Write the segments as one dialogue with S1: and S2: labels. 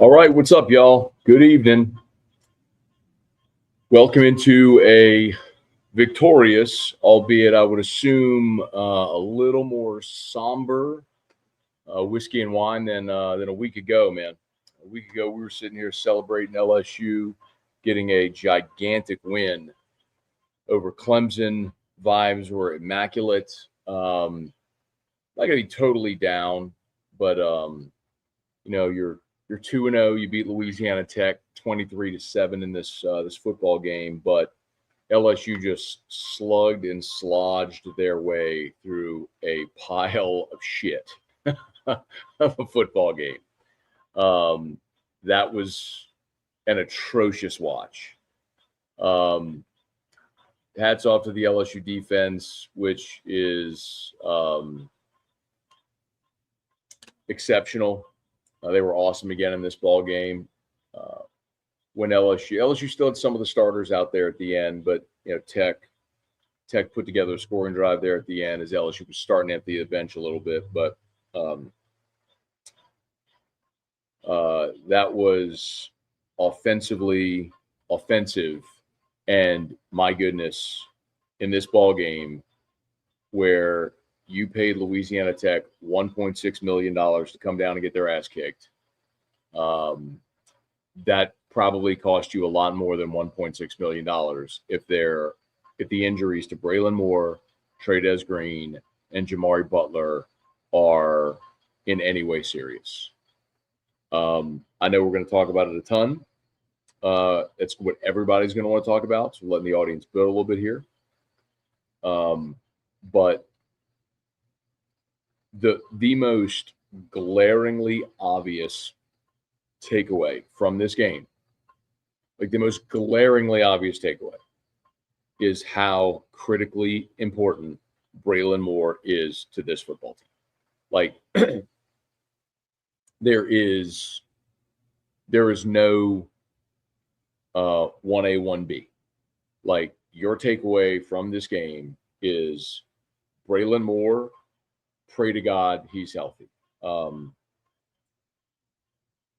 S1: All right, what's up, y'all? Good evening. Welcome into a victorious, albeit I would assume a little more somber whiskey and wine than a week ago, man. A week ago, we were sitting here celebrating LSU getting a gigantic win over Clemson. Vibes were immaculate. Not gonna be totally down, but you're 2-0. You beat Louisiana Tech 23-7 in this football game, but LSU just slugged and slodged their way through a pile of shit of a football game. That was an atrocious watch. Hats off to the LSU defense, which is exceptional. They were awesome again in this ball game. When LSU still had some of the starters out there at the end, but Tech put together a scoring drive there at the end as LSU was starting to empty the bench a little bit. But that was offensive, and my goodness, in this ball game where you paid Louisiana Tech $1.6 million to come down and get their ass kicked. That probably cost you a lot more than $1.6 million if the injuries to Braylon Moore, Trey'Dez Green, and Jamari Butler are in any way serious. I know we're going to talk about it a ton. It's what everybody's going to want to talk about, so letting the audience build a little bit here. But the most glaringly obvious takeaway from this game, like the most glaringly obvious takeaway, is how critically important Braylon Moore is to this football team. Like there is no 1A, 1B. Like your takeaway from this game is Braylon Moore, pray to God he's healthy. All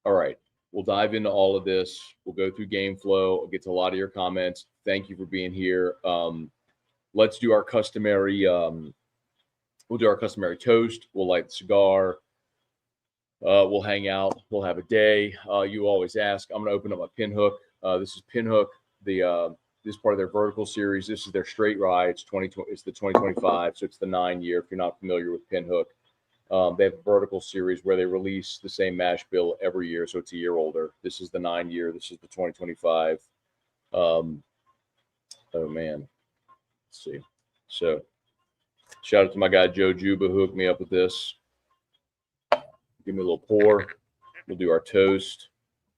S1: right. We'll dive into all of this. We'll go through game flow. I'll get to a lot of your comments. Thank you for being here. Let's do our customary toast. We'll light the cigar. We'll hang out. We'll have a day. You always ask. I'm going to open up my Pinhook. This is Pinhook. This is part of their vertical series. This is their straight rye. It's the 2025, so it's the 9 year. If you're not familiar with Pinhook, they have a vertical series where they release the same mash bill every year, so it's a year older. This is the 9 year. This is the 2025. Oh man, let's see. So, shout out to my guy Joe Juba who hooked me up with this. Give me a little pour. We'll do our toast.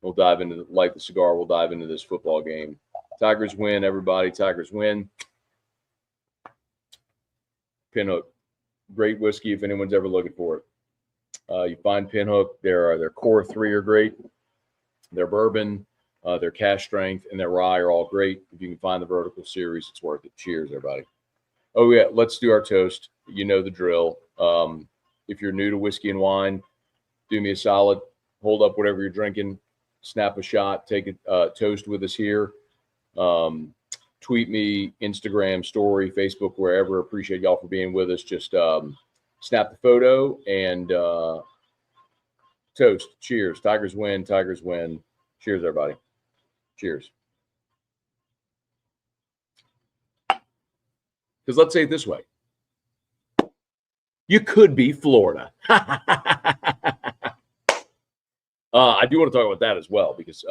S1: We'll dive into light the cigar. We'll dive into this football game. Tigers win, everybody. Tigers win. Pinhook, great whiskey if anyone's ever looking for it. You find Pinhook. Their core three are great. Their bourbon, their cash strength, and their rye are all great. If you can find the vertical series, it's worth it. Cheers, everybody. Oh, yeah, let's do our toast. You know the drill. If you're new to whiskey and wine, do me a solid. Hold up whatever you're drinking. Snap a shot. Take a toast with us here. Tweet me, Instagram, story, Facebook, wherever. Appreciate y'all for being with us. Just snap the photo and toast. Cheers. Tigers win. Tigers win. Cheers, everybody. Cheers. Because let's say it this way. You could be Florida. I do want to talk about that as well because,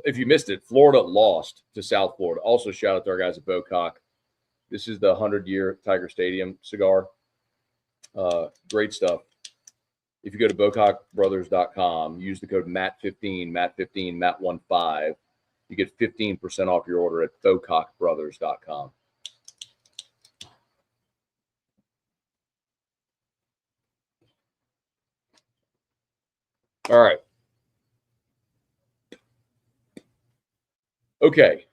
S1: if you missed it, Florida lost to South Florida. Also, shout out to our guys at Bocock. This is the 100-year Tiger Stadium cigar. Great stuff. If you go to BocockBrothers.com, use the code MAT15, MAT15, MAT15. You get 15% off your order at BocockBrothers.com. All right. Okay.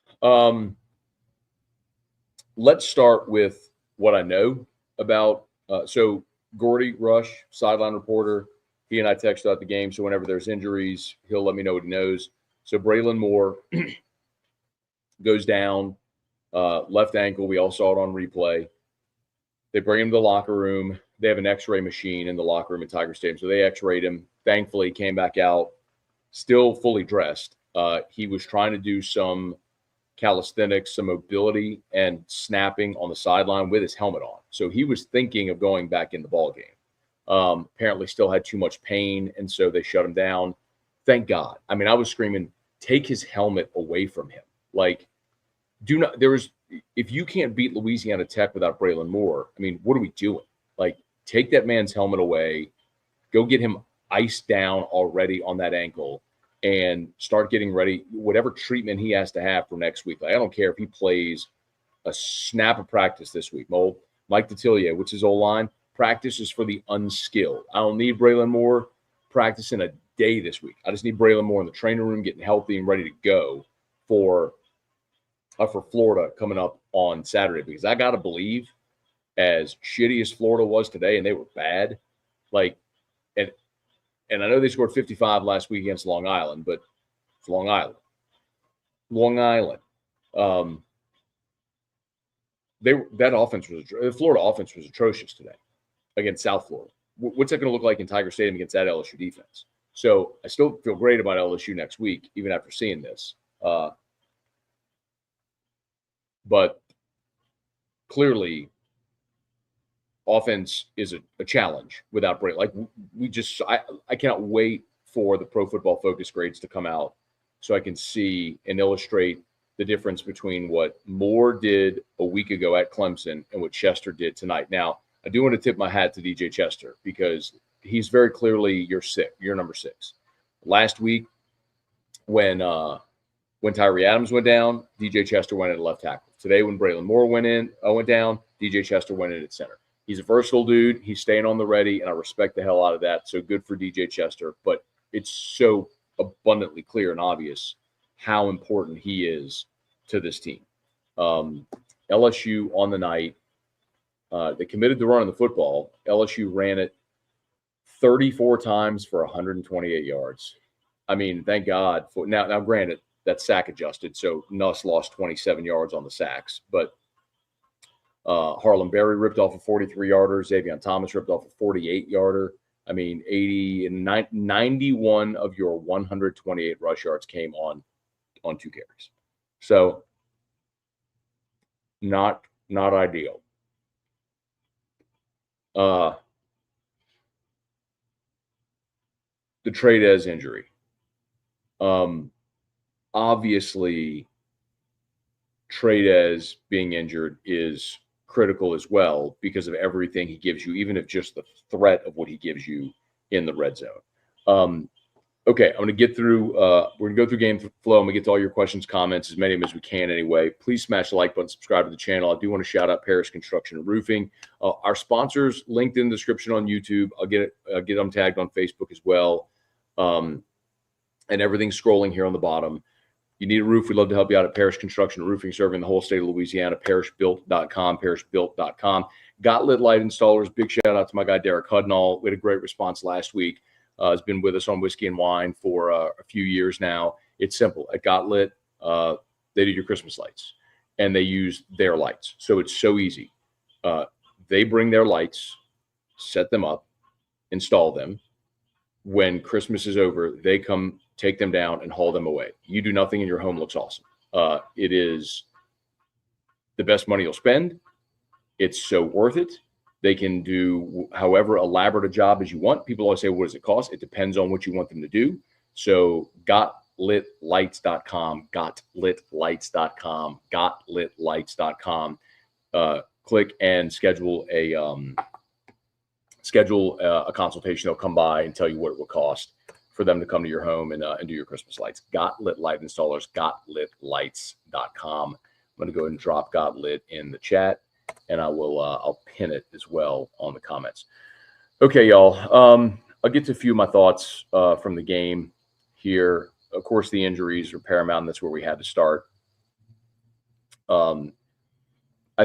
S1: Let's start with what I know about. So Gordy Rush, sideline reporter, He and I text throughout the game, so whenever there's injuries, he'll let me know what he knows. So Braylon Moore goes down, left ankle. We all saw it on replay. They bring him to the locker room. They have an X-ray machine in the locker room at Tiger Stadium, so they X-rayed him. Thankfully, he came back out still fully dressed. He was trying to do some calisthenics, some mobility, and snapping on the sideline with his helmet on. So he was thinking of going back in the ball game. Apparently still had too much pain, and so they shut him down. Thank God. I mean, I was screaming, take his helmet away from him. Like, if you can't beat Louisiana Tech without Braylon Moore, I mean, what are we doing? Like, take that man's helmet away, go get him iced down already on that ankle, and start getting ready, whatever treatment he has to have for next week. Like, I don't care if he plays a snap of practice this week. Mike Detillier, which is O-line, practice is for the unskilled. I don't need Braylon Moore practicing a day this week. I just need Braylon Moore in the training room getting healthy and ready to go for Florida coming up on Saturday, because I got to believe, as shitty as Florida was today, and they were bad, like, and I know they scored 55 last week against Long Island, but it's Long Island. The Florida offense was atrocious today against South Florida. What's that going to look like in Tiger Stadium against that LSU defense? So I still feel great about LSU next week, even after seeing this. But clearly, offense is a challenge without Brady. Like, I cannot wait for the Pro Football Focus grades to come out so I can see and illustrate the difference between what Moore did a week ago at Clemson and what Chester did tonight. Now, I do want to tip my hat to DJ Chester, because he's very clearly your number 6. Last week, when Tyree Adams went down, DJ Chester went in at left tackle. Today, when Braylon Moore went down, DJ Chester went in at center. He's a versatile dude. He's staying on the ready, and I respect the hell out of that. So good for DJ Chester. But it's so abundantly clear and obvious how important he is to this team. LSU on the night, they committed to running the football. LSU ran it 34 times for 128 yards. I mean, thank God. Now, granted, that's sack adjusted, so Nuss lost 27 yards on the sacks. But Harlem Berry ripped off a 43-yarder. Xavier Thomas ripped off a 48-yarder. I mean, 91 of your 128 rush yards came on 2 carries. So not ideal. The Trades injury. Obviously, Trades being injured is critical as well because of everything he gives you, even if just the threat of what he gives you in the red zone. Okay, I'm going to get through. We're going to go through game flow. I'm going to get to all your questions, comments, as many of them as we can anyway. Please smash the like button, subscribe to the channel. I do want to shout out Parish Construction and Roofing. Our sponsors linked in the description on YouTube. I'll get them tagged on Facebook as well. And everything's scrolling here on the bottom. You need a roof, we'd love to help you out at Parish Construction and Roofing, serving the whole state of Louisiana. Parishbuilt.com, parishbuilt.com. Got Lit Light Installers. Big shout out to my guy, Derek Hudnall. We had a great response last week. Has been with us on Whiskey and Wine for a few years now. It's simple. At Got Lit, they do your Christmas lights, and they use their lights. So it's so easy. They bring their lights, set them up, install them. When Christmas is over, they come take them down and haul them away. You do nothing and your home looks awesome. It is the best money you'll spend. It's so worth it. They can do however elaborate a job as you want. People always say, what does it cost? It depends on what you want them to do. So gotlitlights.com, gotlitlights.com, gotlitlights.com. Click and schedule a consultation. They'll come by and tell you what it will cost for them to come to your home and do your Christmas lights. Got Lit Light Installers, gotlitlights.com. I'm going to go ahead and drop Got Lit in the chat, and I'll pin it as well on the comments. Okay, y'all. I'll get to a few of my thoughts from the game here. Of course, the injuries are paramount, and that's where we had to start. I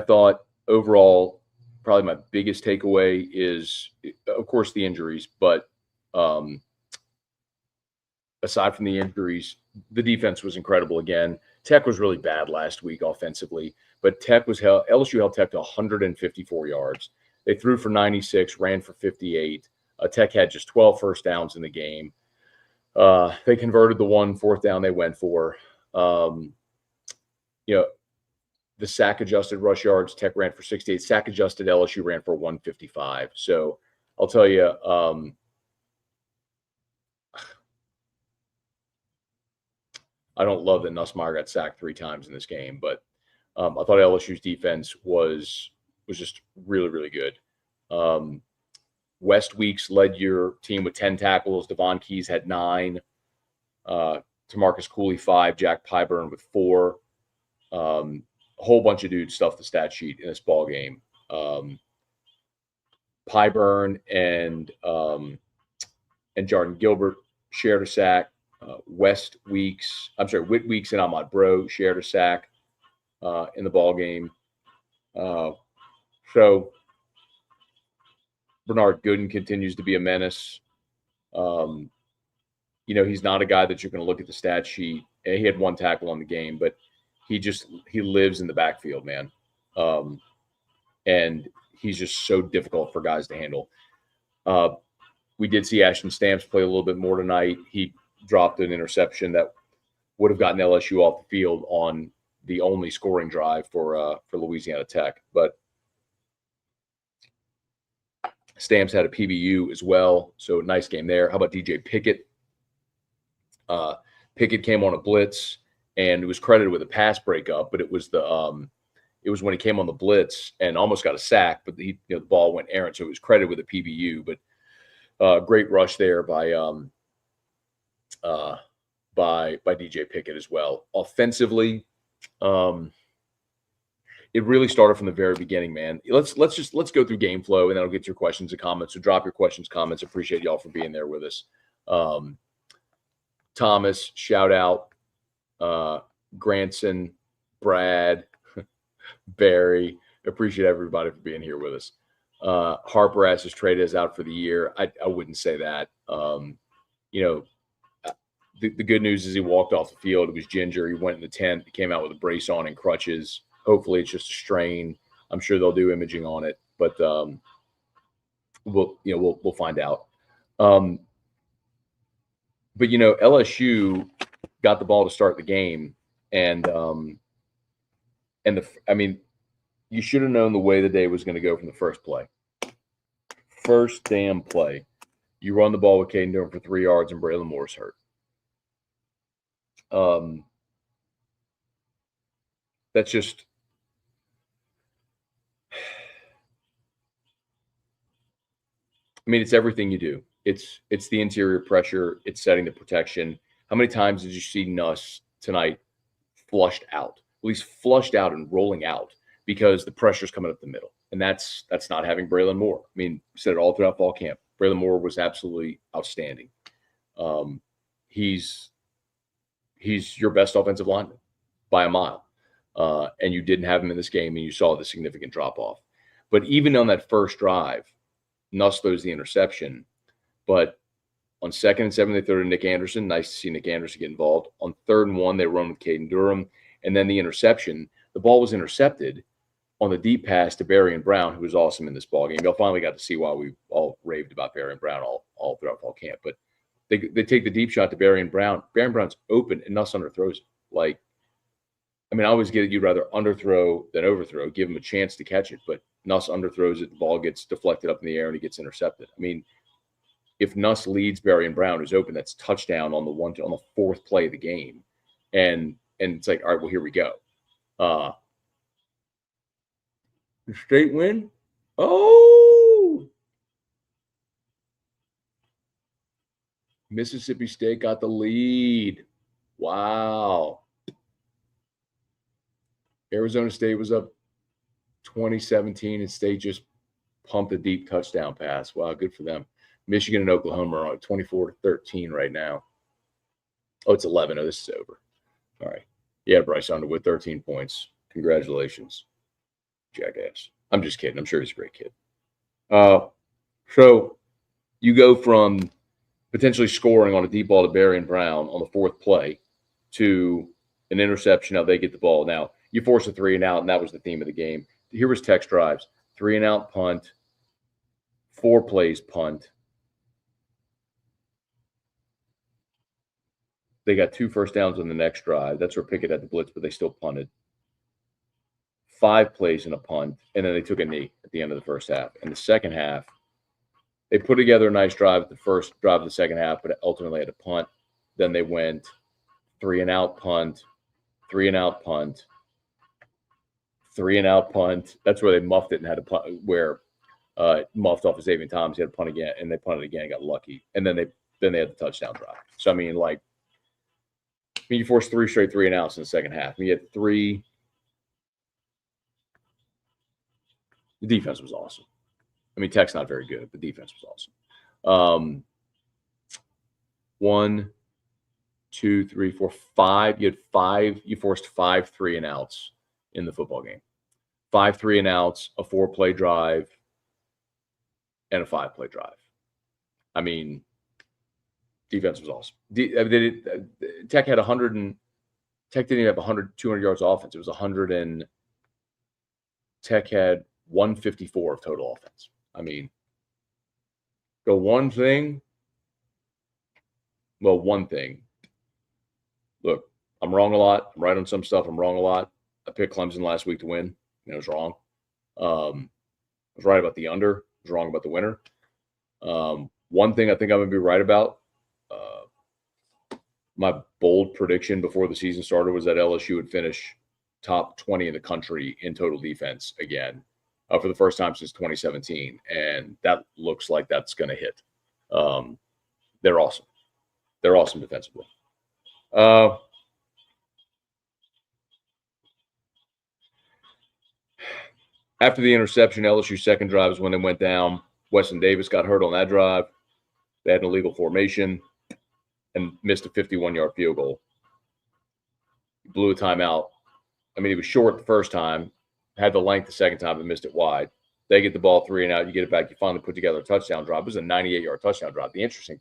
S1: thought overall, probably my biggest takeaway is, of course, the injuries, but aside from the injuries, the defense was incredible again. Tech was really bad last week offensively, but LSU held Tech to 154 yards. They threw for 96, ran for 58. Tech had just 12 first downs in the game. They converted the 1 4th down they went for. The sack adjusted rush yards, Tech ran for 68. Sack adjusted, LSU ran for 155. So I'll tell you, I don't love that Nussmeier got sacked 3 times in this game, but I thought LSU's defense was just really, really good. West Weeks led your team with 10 tackles. Devon Keys had 9. Tamarcus Cooley 5. Jack Pyburn with 4. A whole bunch of dudes stuffed the stat sheet in this ball game. Pyburn and Jordan Gilbert shared a sack. Whit Weeks and Ahmad Bro shared a sack in the ball game. So Bernard Gooden continues to be a menace. He's not a guy that you're going to look at the stat sheet. He had 1 tackle on the game, but he lives in the backfield, man. And he's just so difficult for guys to handle. We did see Ashton Stamps play a little bit more tonight. He dropped an interception that would have gotten LSU off the field on the only scoring drive for Louisiana Tech. But Stamps had a PBU as well, so nice game there. How about DJ Pickett? Pickett came on a blitz and was credited with a pass breakup, but it was when he came on the blitz and almost got a sack, but the ball went errant, so it was credited with a PBU. But great rush there by DJ Pickett as well. Offensively, it really started from the very beginning, man. Let's go through game flow, and then I'll get to your questions and comments. So drop your questions, comments. Appreciate y'all for being there with us. Thomas, shout out. Granson, Brad, Barry. Appreciate everybody for being here with us. Harper asks, his trade is out for the year. I wouldn't say that. The good news is he walked off the field. It was Ginger. He went in the tent. He came out with a brace on and crutches. Hopefully it's just a strain. I'm sure they'll do imaging on it, but we'll find out. But LSU got the ball to start the game, and you should have known the way the day was going to go from the first play. First damn play, you run the ball with Caden Durham for 3 yards, and Braylon Moore's hurt. That's just it's everything you do. It's the interior pressure. It's setting the protection. How many times did you see Nuss tonight flushed out? At least flushed out and rolling out because the pressure's coming up the middle. And that's not having Braylon Moore. We said it all throughout fall camp. Braylon Moore was absolutely outstanding. He's your best offensive lineman by a mile. And you didn't have him in this game, and you saw the significant drop-off. But even on that first drive, Nuss throws the interception. But on 2nd and 7, they throw to Nick Anderson. Nice to see Nick Anderson get involved. On 3rd and 1, they run with Caden Durham. And then the interception, the ball was intercepted on the deep pass to Barry and Brown, who was awesome in this ballgame. Y'all finally got to see why we all raved about Barry and Brown all throughout fall camp. But they take the deep shot to Barry and Brown. Barry and Brown's open, and Nuss underthrows it. I always get it. You'd rather underthrow than overthrow. Give him a chance to catch it. But Nuss underthrows it. The ball gets deflected up in the air, and he gets intercepted. If Nuss leads Barry and Brown, who's open, that's touchdown on the 4th play of the game. And it's like, all right, well, here we go. The State win? Oh! Mississippi State got the lead. Wow. Arizona State was up 2017, and State just pumped a deep touchdown pass. Wow, good for them. Michigan and Oklahoma are on 24-13 right now. Oh, it's 11. Oh, this is over. All right. Yeah, Bryce Underwood, 13 points. Congratulations, jackass. I'm just kidding. I'm sure he's a great kid. So you go from potentially scoring on a deep ball to Berrien Brown on the fourth play to an interception. Now they get the ball. Now you force a 3-and-out, and that was the theme of the game. Here was Tech's drives: 3-and-out punt, 4 plays punt. They got 2 first downs on the next drive. That's where Pickett had the blitz, but they still punted. 5 plays in a punt, and then they took a knee at the end of the first half. In the second half, they put together a nice drive at the first drive of the second half, but ultimately had to punt. Then they went 3-and-out punt, 3-and-out punt, 3-and-out punt. That's where they muffed it and had to punt, where it muffed off of Xavier Thomas. He had to punt again, and they punted again and got lucky. And then they had the touchdown drive. So, I mean, you forced 3 straight 3-and-outs in the second half. You had 3. The defense was awesome. I mean, Tech's not very good. The defense was awesome. 1, 2, 3, 4, 5. You had 5. You forced 5 3-and-outs in the football game. 5 3-and-outs, a 4-play drive, and a 5-play drive. I mean, defense was awesome. Tech had 100 and Tech didn't even have 200 yards offense. It was 100 and Tech had 154 of total offense. I mean, one thing. Look, I'm wrong a lot. I'm right on some stuff. I'm wrong a lot. I picked Clemson last week to win. I was wrong. I was right about the under. I was wrong about the winner. One thing I think I'm going to be right about, my bold prediction before the season started was that LSU would finish top 20 in the country in total defense again for the first time since 2017. And that looks like that's going to hit. They're awesome. They're awesome defensively. After the interception, LSU's second drive is when they went down. Weston Davis got hurt on that drive. They had an illegal formation and missed a 51-yard field goal. He blew a timeout. I mean, he was short the first time, had the length the second time, but missed it wide. They get the ball 3-and-out. You get it back. You finally put together a touchdown drive. It was a 98-yard touchdown drive. The interesting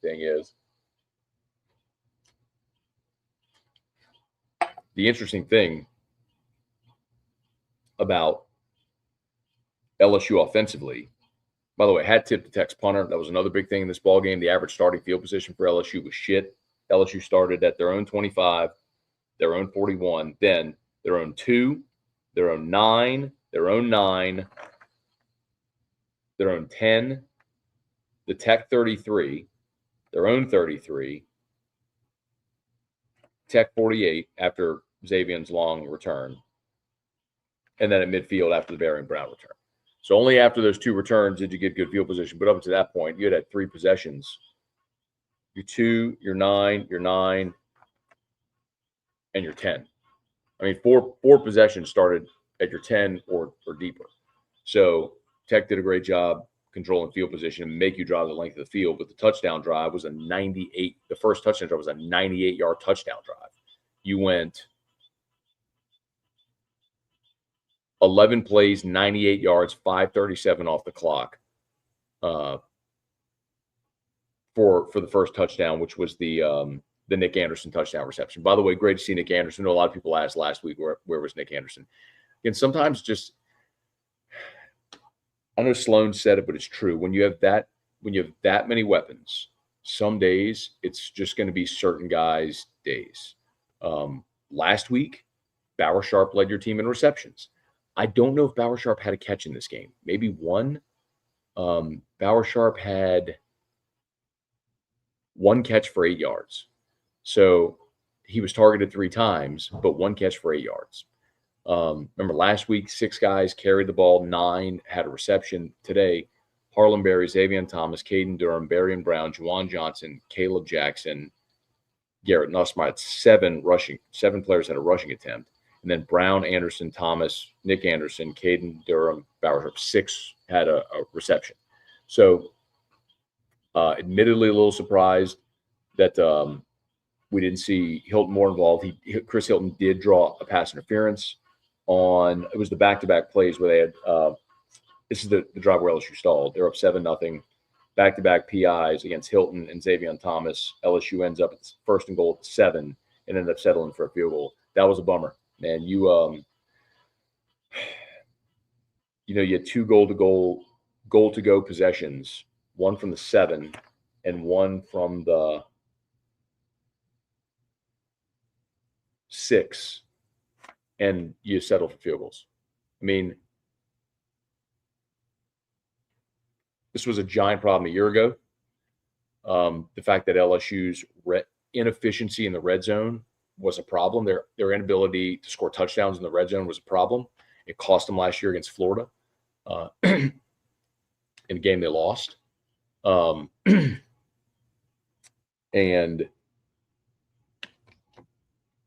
S1: thing about LSU offensively, by the way, hat tip to Tech's punter. That was another big thing in this ball game. The average starting field position for LSU was shit. LSU started at their own 25, their own 41, then their own 2, their own 9, their own 9, their own 10, the Tech 33, their own 33, Tech 48 after Xavier's long return, and then at midfield after the Berrien Brown return. So only after those 2 returns did you get good field position. But up to that point, you had 3 possessions. Your 2, your 9, your 9, and your 10. I mean, four possessions started at your 10 or deeper. So Tech did a great job controlling field position and make you drive the length of the field. But the touchdown drive was the first touchdown drive was a 98-yard touchdown drive. You went 11 plays, 98 yards, 5:37 off the clock for the first touchdown, which was the Nick Anderson touchdown reception. By the way, great to see Nick Anderson. I know a lot of people asked last week where was Nick Anderson. And sometimes I know Sloan said it, but it's true. When you have that many weapons, some days it's just going to be certain guys' days. Last week, Bauer Sharp led your team in receptions. I don't know if Bauer Sharp had a catch in this game. Maybe one. Bauer Sharp had 1 catch for 8 yards. So he was targeted 3 times, but 1 catch for 8 yards. Remember last week, 6 guys carried the ball, 9 had a reception. Today, Harlan Berry, Xavier Thomas, Caden Durham, Berrien Brown, Juwan Johnson, Caleb Jackson, Garrett Nussmeier. 7 players had a rushing attempt. And then Brown, Anderson, Thomas, Nick Anderson, Caden Durham, Bauer Sharp, 6 had a reception. So admittedly a little surprised that we didn't see Hilton more involved. Chris Hilton did draw a pass interference on – it was the back-to-back plays where they had this is the drive where LSU stalled. They're up 7-0. back-to-back PIs against Hilton and Xavier Thomas. LSU ends up at first and goal at 7 and ended up settling for a field goal. That was a bummer, man. You had 2 goal-to-go possessions, one from the 7 and one from the 6, and you settle for field goals. I mean, this was a giant problem a year ago. The fact that LSU's inefficiency in the red zone was a problem. Their inability to score touchdowns in the red zone was a problem. It cost them last year against Florida in a game they lost. And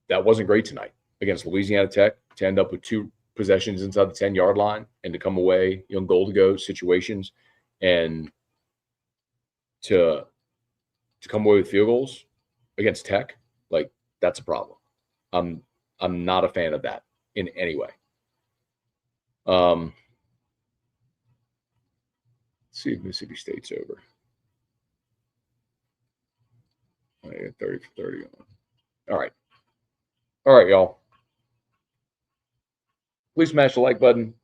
S1: that wasn't great tonight against Louisiana Tech to end up with 2 possessions inside the 10-yard line and to come away, goal to go situations, and to come away with field goals against Tech. Like, that's a problem. I'm not a fan of that in any way. Let's see if Mississippi State's over. I got 30 for 30 on. All right, y'all. Please smash the like button.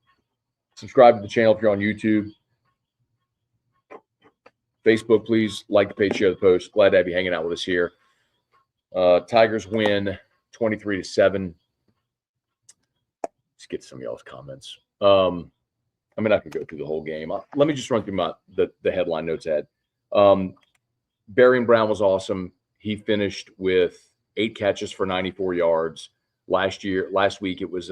S1: Subscribe to the channel if you're on YouTube. Facebook, please like the page, share the post. Glad to have you hanging out with us here. Tigers win 23-7. Let's get some of y'all's comments. I'm not going to go through the whole game. Let me just run through the headline notes I had. Barian Brown was awesome. He finished with 8 catches for 94 yards. Last week, it was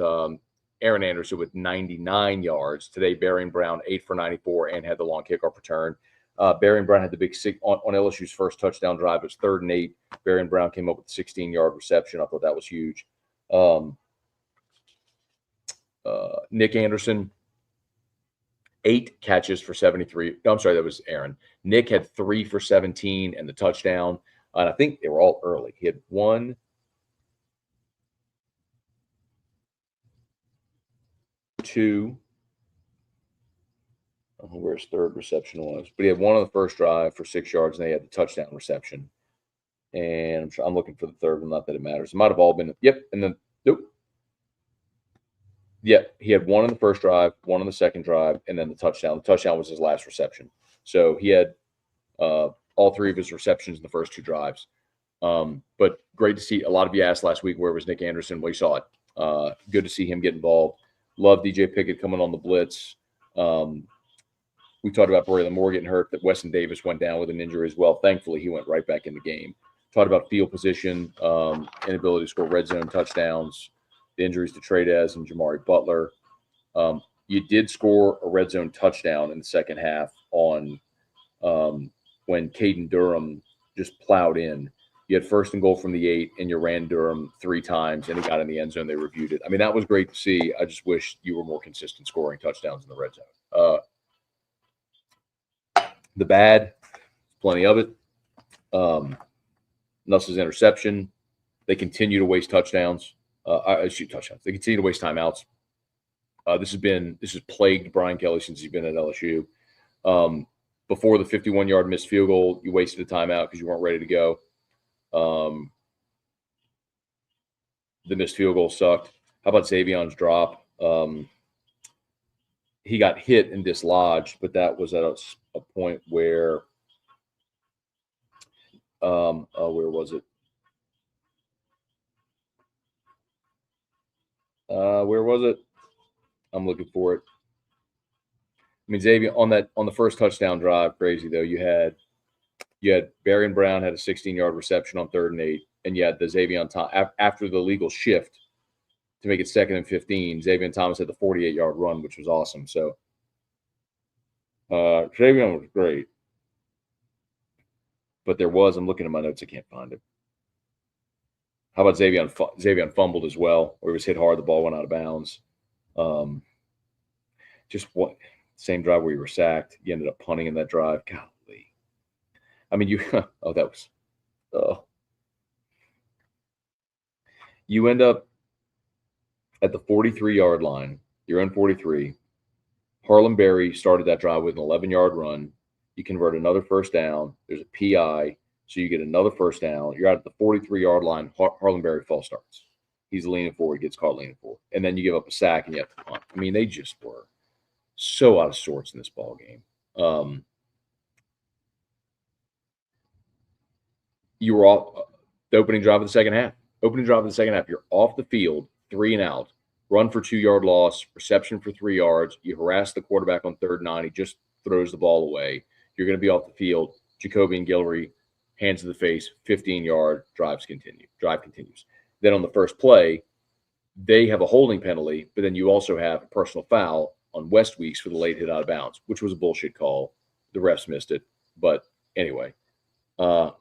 S1: Aaron Anderson with 99 yards. Today, Barian Brown, 8 for 94 and had the long kickoff return. Barian Brown had the big on LSU's first touchdown drive. It was 3rd and 8. Barian Brown came up with a 16-yard reception. I thought that was huge. Nick Anderson, 8 catches for 73. No, I'm sorry, that was Aaron. Nick had 3 for 17 and the touchdown. And I think they were all early. He had 1, 2. I don't know where his 3rd reception was, but he had 1 on the first drive for 6 yards, and they had the touchdown reception. And I'm looking for the 3rd one. Not that it matters. It might have all been. Yep. And then nope. Yeah, he had 1 on the first drive, 1 on the second drive, and then the touchdown. The touchdown was his last reception. So he had all 3 of his receptions in the first 2 drives. But great to see. A lot of you asked last week, where was Nick Anderson? We saw it. Good to see him get involved. Love DJ Pickett coming on the blitz. We talked about Braylon Moore getting hurt, that Weston Davis went down with an injury as well. Thankfully, he went right back in the game. Talked about field position, inability to score red zone touchdowns, the injuries to Tradez and Jamari Butler. You did score a red zone touchdown in the second half on when Caden Durham just plowed in. You had 1st and goal from the 8, and you ran Durham 3 times, and he got in the end zone. They reviewed it. I mean, that was great to see. I just wish you were more consistent scoring touchdowns in the red zone. The bad, plenty of it. Nuss's interception. They continue to waste touchdowns. Touchdowns. They continue to waste timeouts. This has plagued Brian Kelly since he's been at LSU. Before the 51-yard missed field goal, you wasted a timeout because you weren't ready to go. The missed field goal sucked. How about Xavion's drop? He got hit and dislodged, but that was at a point where where was it? Where was it? I'm looking for it. I mean, Xavier on the first touchdown drive, crazy though. You had Barian Brown had a 16-yard reception on 3rd and 8, and you had the Xavier after the legal shift to make it 2nd and 15. Xavier Thomas had the 48-yard run, which was awesome. So Xavier was great, but I'm looking at my notes, I can't find it. How about Xavier fumbled as well, where he was hit hard, the ball went out of bounds. Same drive where you were sacked. You ended up punting in that drive. Golly. I mean, you end up at the 43-yard line. You're in 43. Harlem Berry started that drive with an 11-yard run. You convert another first down. There's a PI, so you get another first down. You're out at the 43-yard line. Harlenberry false starts. He's leaning forward, gets caught leaning forward. And then you give up a sack and you have to punt. I mean, they just were so out of sorts in this ball game. You were off the opening drive of the second half. You're off the field, 3 and out, run for 2-yard loss, reception for 3 yards. You harass the quarterback on 3rd and 9. He just throws the ball away. You're going to be off the field. Jacoby and Guillory, hands to the face, 15-yard drive continues. Then on the first play, they have a holding penalty, but then you also have a personal foul on West Weeks for the late hit out of bounds, which was a bullshit call. The refs missed it. But anyway, I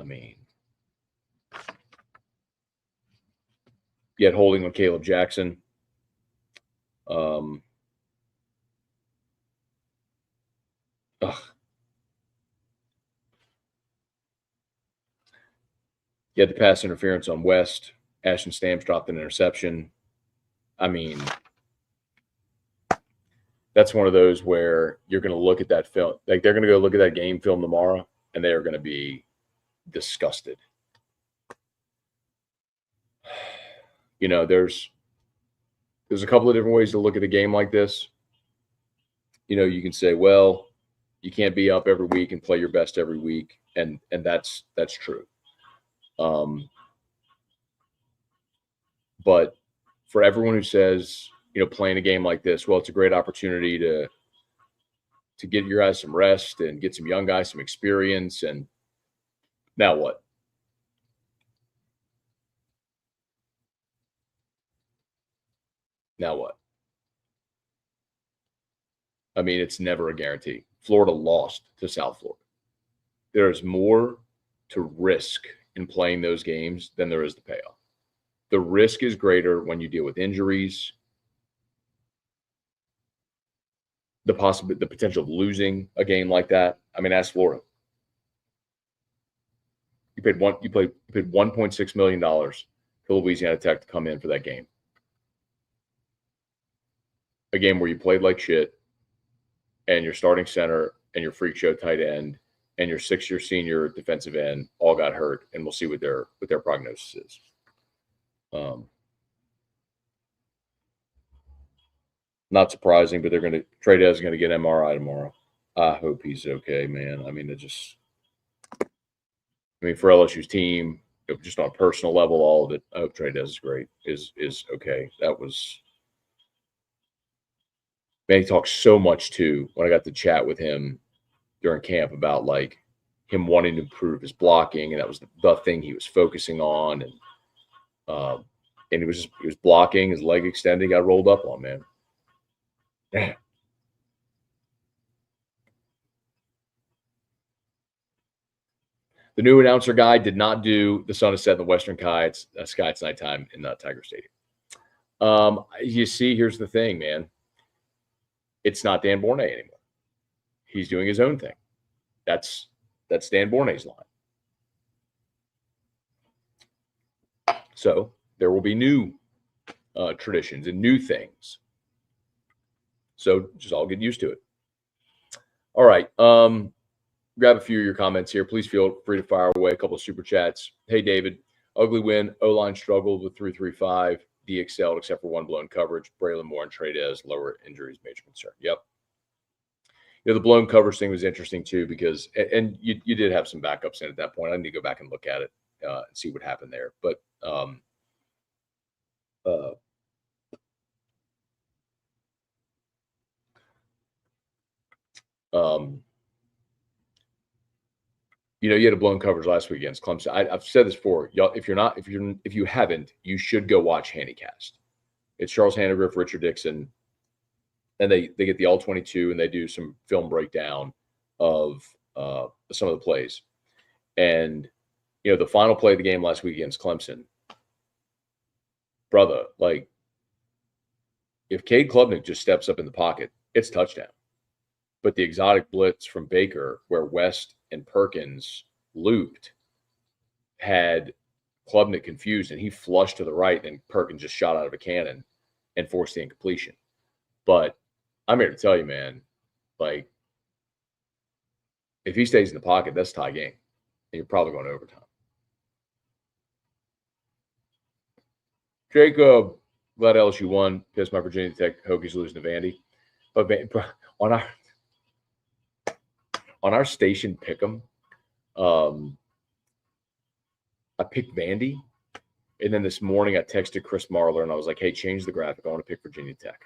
S1: mean, you had holding on Caleb Jackson. You had the pass interference on West. Ashton Stamps dropped an interception. I mean, that's one of those where you're going to look at that film. Like, they're going to go look at that game film tomorrow, and they are going to be disgusted. You know, there's a couple of different ways to look at a game like this. You know, you can say, well, you can't be up every week and play your best every week, and that's true. But for everyone who says, you know, playing a game like this, well, it's a great opportunity to get your guys some rest and get some young guys some experience. And now what? I mean, it's never a guarantee. Florida lost to South Florida. There's more to risk in playing those games than there is the payoff. The risk is greater when you deal with injuries, the potential of losing a game like that. I mean, ask Florida. You paid $1.6 million to Louisiana Tech to come in for that game. A game where you played like shit, and your starting center and your freak show tight end and your 6-year senior defensive end all got hurt, and we'll see what their prognosis is. Not surprising, but Trey Dez is going to get MRI tomorrow. I hope he's okay, man. I mean, for LSU's team, just on a personal level, all of it, I hope Trey Dez is great, is okay. That was, man, he talked so much too when I got to chat with him during camp about like him wanting to improve his blocking, and that was the thing he was focusing on. And he was blocking, his leg extended, got rolled up on, man. Yeah. The new announcer guy did not do The Sun is Set in the Western Sky. It's nighttime in Tiger Stadium. You see, here's the thing, man. It's not Dan Bornay anymore. He's doing his own thing. That's Dan Bornay's line. So there will be new traditions and new things. So just all get used to it. All right. Grab a few of your comments here. Please feel free to fire away a couple of super chats. Hey, David. Ugly win. O-line struggled with 3-3-5. D excelled except for one blown coverage. Braylon Moore and Trey Dez, lower injuries, major concern. Yep. You know, the blown coverage thing was interesting too because, and you did have some backups in at that point. I need to go back and look at it and see what happened there. But you know, you had a blown coverage last week against Clemson. I've said this before, y'all. If you haven't, you should go watch Handycast. It's Charles Hannegriff, Richard Dixon, and they get the all 22 and they do some film breakdown of some of the plays. And you know, the final play of the game last week against Clemson, brother, like if Cade Klubnik just steps up in the pocket, it's touchdown. But the exotic blitz from Baker, where West and Perkins looped, had Klubnik confused, and he flushed to the right, and Perkins just shot out of a cannon and forced the incompletion. But I'm here to tell you, man, like, if he stays in the pocket, that's a tie game, and you're probably going to overtime. Jacob, glad LSU won. Pissed my Virginia Tech Hokies losing to Vandy. But on our station pick'em, I picked Vandy, and then this morning I texted Chris Marler and I was like, "Hey, change the graphic. I want to pick Virginia Tech."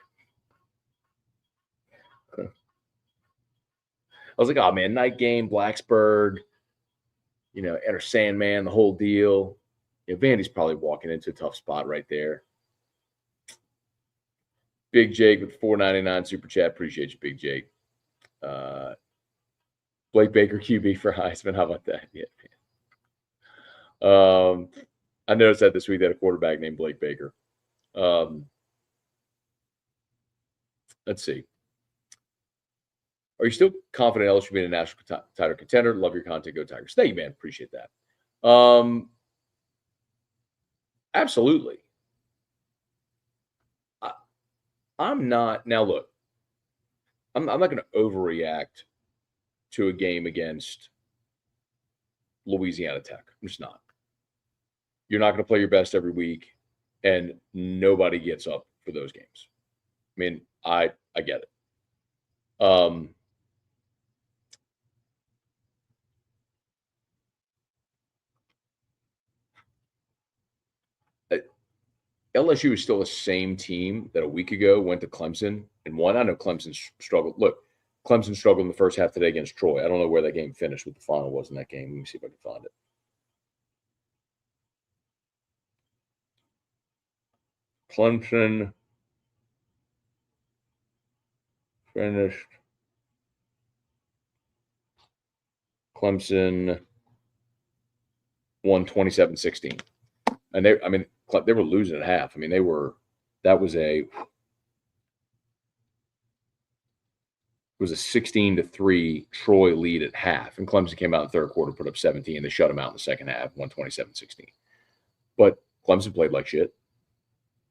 S1: I was like, "Oh man, night game, Blacksburg, Enter Sandman, the whole deal." Vandy's probably walking into a tough spot right there. Big Jake with $4.99 super chat. Appreciate you, Big Jake. Blake Baker QB for Heisman. How about that? Yeah. I noticed that this week that a quarterback named Blake Baker. Let's see. Are you still confident LSU being a national title contender? Love your content. Go Tigers. Thank you, man. Appreciate that. Absolutely. I'm not. Now, look, I'm not going to overreact to a game against Louisiana Tech. I'm just not. You're not going to play your best every week, and nobody gets up for those games. I mean, I get it. LSU is still the same team that a week ago went to Clemson and won. I know Clemson struggled. Look, Clemson struggled in the first half today against Troy. I don't know where that game finished, what the final was in that game. Let me see if I can find it. Clemson finished. Clemson won 27-16. And they were losing at half. I mean, that was a 16-3 Troy lead at half. And Clemson came out in the third quarter, put up 17. They shut them out in the second half, won 27-16. But Clemson played like shit.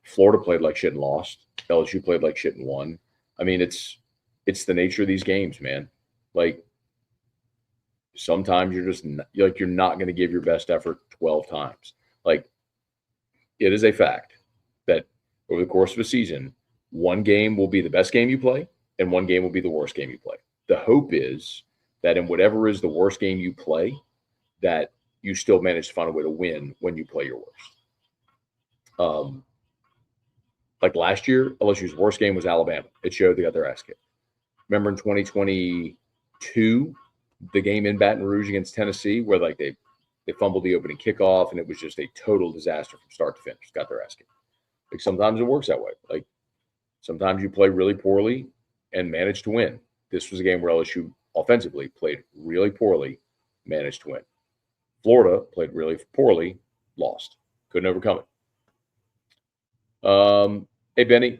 S1: Florida played like shit and lost. LSU played like shit and won. I mean, it's the nature of these games, man. Like, sometimes you're not going to give your best effort 12 times. Like, it is a fact that over the course of a season, one game will be the best game you play and one game will be the worst game you play. The hope is that in whatever is the worst game you play, that you still manage to find a way to win when you play your worst. Like last year, LSU's worst game was Alabama. It showed they got their ass kicked. Remember in 2022, the game in Baton Rouge against Tennessee, where like they fumbled the opening kickoff and it was just a total disaster from start to finish. Got their ass kicked. Like sometimes it works that way. Like sometimes you play really poorly and manage to win. This was a game where LSU offensively played really poorly, managed to win. Florida played really poorly, lost. Couldn't overcome it. Hey, Benny,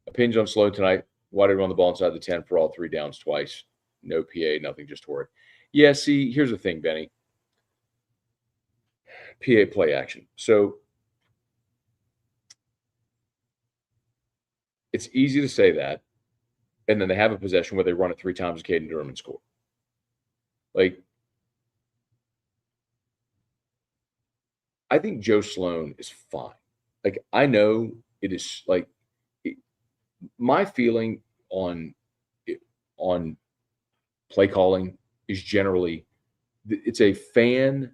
S1: opinions on Sloan tonight. Why did he run the ball inside the 10 for all three downs twice? No PA, nothing, just horrid. Yeah, see, here's the thing, Benny. PA play action. So it's easy to say that, and then they have a possession where they run it three times to Caden Durham and score. Like, I think Joe Sloan is fine. Like, I know it is like my feeling on play calling is generally it's a fan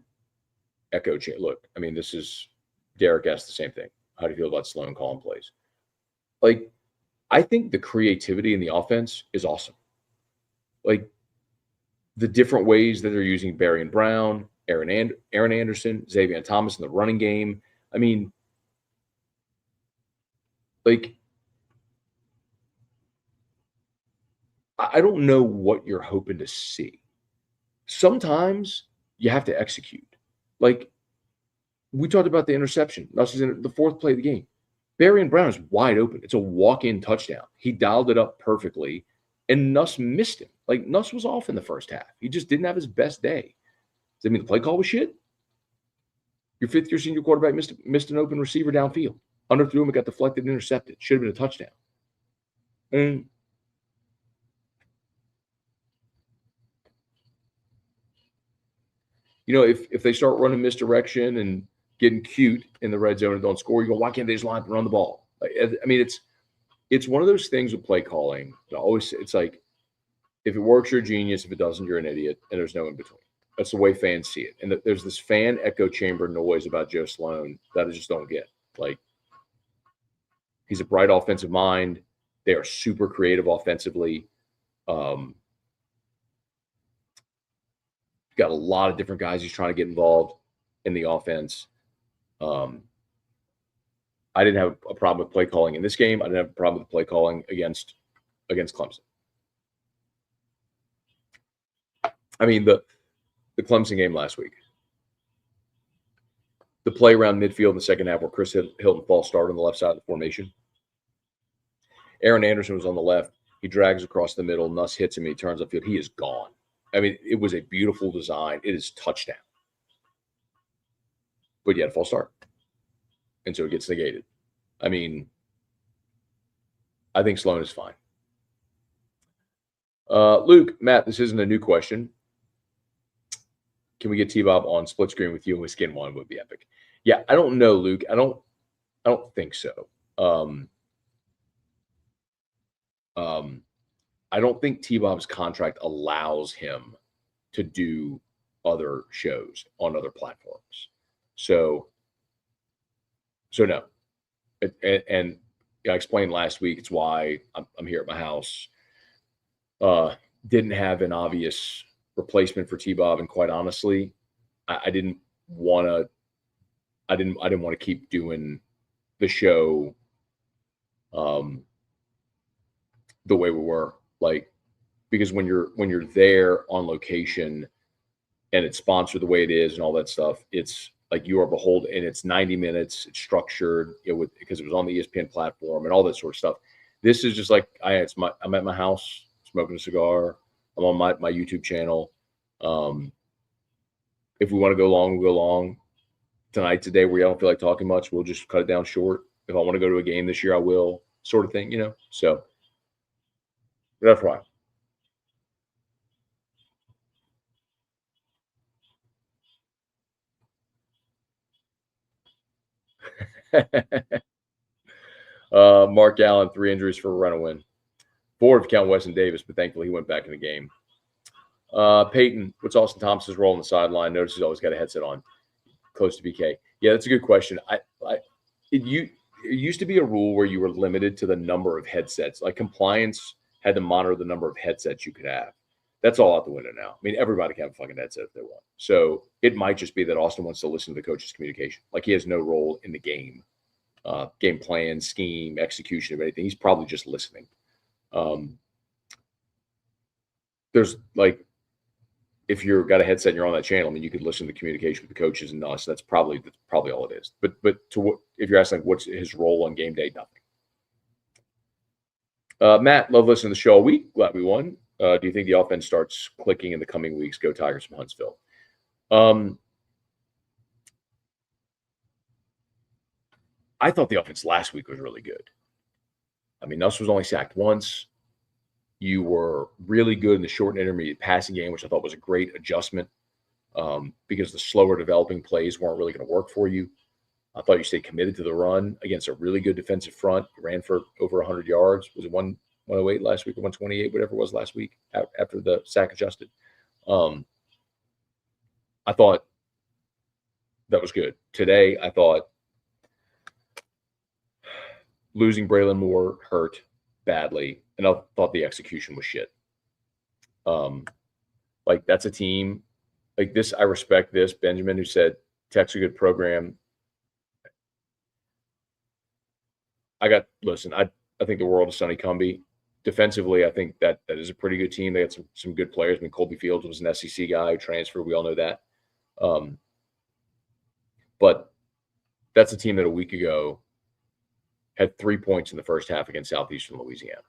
S1: echo chamber. Look, I mean, this is Derek asked the same thing. How do you feel about Sloan calling plays? Like, I think the creativity in the offense is awesome. Like the different ways that they're using Barry and Brown, Aaron Anderson, Xavier Thomas in the running game. I mean, like, I don't know what you're hoping to see. Sometimes you have to execute. Like, we talked about the interception. Nuss is in the fourth play of the game. Barry and Brown is wide open. It's a walk-in touchdown. He dialed it up perfectly, and Nuss missed him. Like, Nuss was off in the first half. He just didn't have his best day. Does that mean the play call was shit? Your fifth-year senior quarterback missed an open receiver downfield. Underthrew him, it got deflected and intercepted. Should have been a touchdown. And if they start running misdirection and getting cute in the red zone and don't score, you go, why can't they just line up and run the ball? I mean, it's one of those things with play calling. It's like, if it works, you're a genius. If it doesn't, you're an idiot. And there's no in between. That's the way fans see it. And there's this fan echo chamber noise about Joe Sloan that I just don't get. Like, he's a bright offensive mind. They are super creative offensively. Got a lot of different guys he's trying to get involved in the offense. I didn't have a problem with play calling in this game. I didn't have a problem with play calling against Clemson. I mean, the Clemson game last week, the play around midfield in the second half where Chris Hilton false started on the left side of the formation. Aaron Anderson was on the left. He drags across the middle. Nuss hits him. He turns upfield. He is gone. I mean, it was a beautiful design. It is touchdown. But you had a false start. And so it gets negated. I mean, I think Sloan is fine. Luke, Matt, this isn't a new question. Can we get T-Bob on split screen with you and with Skin One? Would be epic. Yeah, I don't know, Luke. I don't think so. I don't think T-Bob's contract allows him to do other shows on other platforms. So no. And I explained last week, it's why I'm here at my house. Didn't have an obvious replacement for T-Bob, and quite honestly, I didn't want to keep doing the show the way we were, like, because when you're there on location and it's sponsored the way it is and all that stuff, it's like you are beholden, and it's 90 minutes, it's structured, because it was on the ESPN platform and all that sort of stuff. This is just like I'm at my house smoking a cigar. I'm on my YouTube channel. If we want to go long, we'll go long. Tonight's a day where I don't feel like talking much. We'll just cut it down short. If I want to go to a game this year, I will, sort of thing, So that's why. Mark Allen, 3 injuries for a run-a-win. 4 if you count Weston Davis, but thankfully he went back in the game. Peyton, what's Austin Thompson's role on the sideline? Notice he's always got a headset on, close to BK. Yeah, that's a good question. It used to be a rule where you were limited to the number of headsets. Like, compliance had to monitor the number of headsets you could have. That's all out the window now. I mean, everybody can have a fucking headset if they want. So it might just be that Austin wants to listen to the coach's communication. Like, he has no role in the game plan, scheme, execution of anything. He's probably just listening. There's like, if you've got a headset and you're on that channel, I mean, you could listen to the communication with the coaches and us. That's probably all it is. But if you're asking, like, what's his role on game day? Nothing. Matt, love listening to the show all week. Glad we won. Do you think the offense starts clicking in the coming weeks? Go Tigers from Huntsville. I thought the offense last week was really good. I mean, Nuss was only sacked once. You were really good in the short and intermediate passing game, which I thought was a great adjustment because the slower developing plays weren't really going to work for you. I thought you stayed committed to the run against a really good defensive front. You ran for over 100 yards. Was it 108 last week or 128, whatever it was last week after the sack adjusted? I thought that was good. Today, I thought losing Braylon Moore hurt badly, and I thought the execution was shit. Like, that's a team like this. I respect this. Benjamin, who said Tech's a good program. I think the world of Sonny Cumbie. Defensively, I think that is a pretty good team. They had some good players. I mean, Colby Fields was an SEC guy who transferred. We all know that. But that's a team that a week ago had 3 points in the first half against Southeastern Louisiana.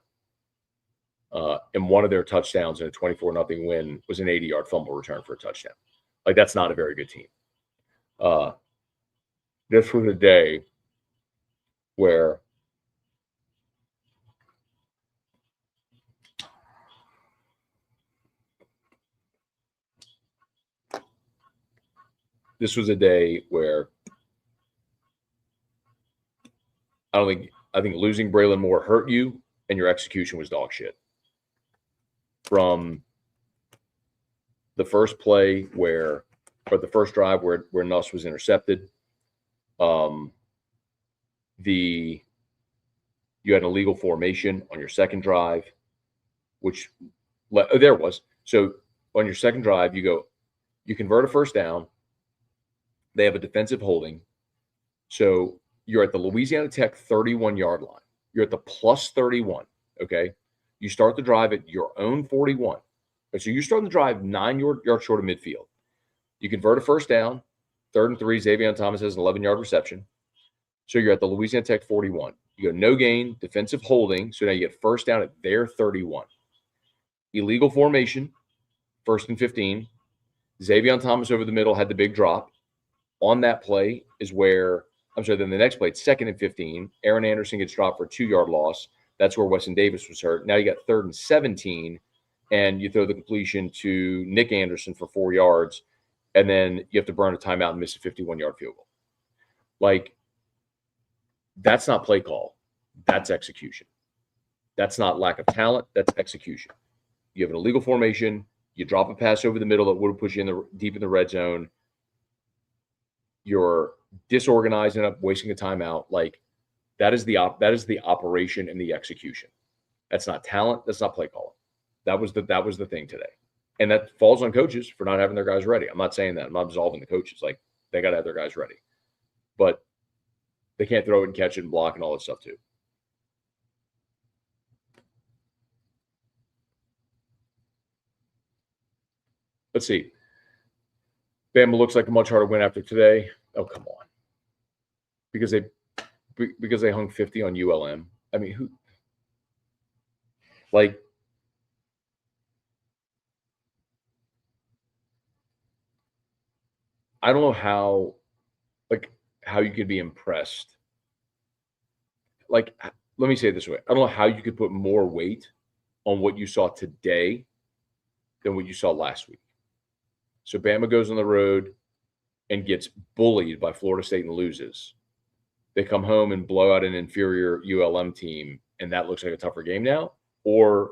S1: And one of their touchdowns in a 24-0 win was an 80-yard fumble return for a touchdown. Like, that's not a very good team. this was a day where I think losing Braylon Moore hurt you, and your execution was dog shit. From the first play or the first drive where Nuss was intercepted, you had an illegal formation on your second drive, which there was. So on your second drive, you convert a first down. They have a defensive holding. So you're at the Louisiana Tech 31-yard line. You're at the plus 31, okay? You start the drive at your own 41. So you're starting the drive 9 yards short of midfield. You convert a first down, 3rd and 3. Xavier Thomas has an 11-yard reception. So you're at the Louisiana Tech 41. You go no gain, defensive holding. So now you get first down at their 31. Illegal formation, 1st and 15. Xavier Thomas over the middle had the big drop. On that play is where, then the next play, it's 2nd and 15. Aaron Anderson gets dropped for a 2-yard loss. That's where Weston Davis was hurt. Now you got 3rd and 17, and you throw the completion to Nick Anderson for 4 yards, and then you have to burn a timeout and miss a 51-yard field goal. Like, that's not play call. That's execution. That's not lack of talent. That's execution. You have an illegal formation. You drop a pass over the middle that would have put you deep in the red zone. You're disorganized and up wasting a timeout. Like, that is the operation and the execution. That's not talent. That's not play calling. That was the thing today. And that falls on coaches for not having their guys ready. I'm not saying that. I'm not absolving the coaches. Like, they got to have their guys ready. But they can't throw it and catch it and block and all that stuff too. Let's see. Bama looks like a much harder win after today. Oh, come on. Because they hung 50 on ULM. I mean, who? Like, I don't know how you could be impressed. Like, let me say it this way. I don't know how you could put more weight on what you saw today than what you saw last week. So Bama goes on the road and gets bullied by Florida State and loses. They come home and blow out an inferior ULM team, and that looks like a tougher game now? Or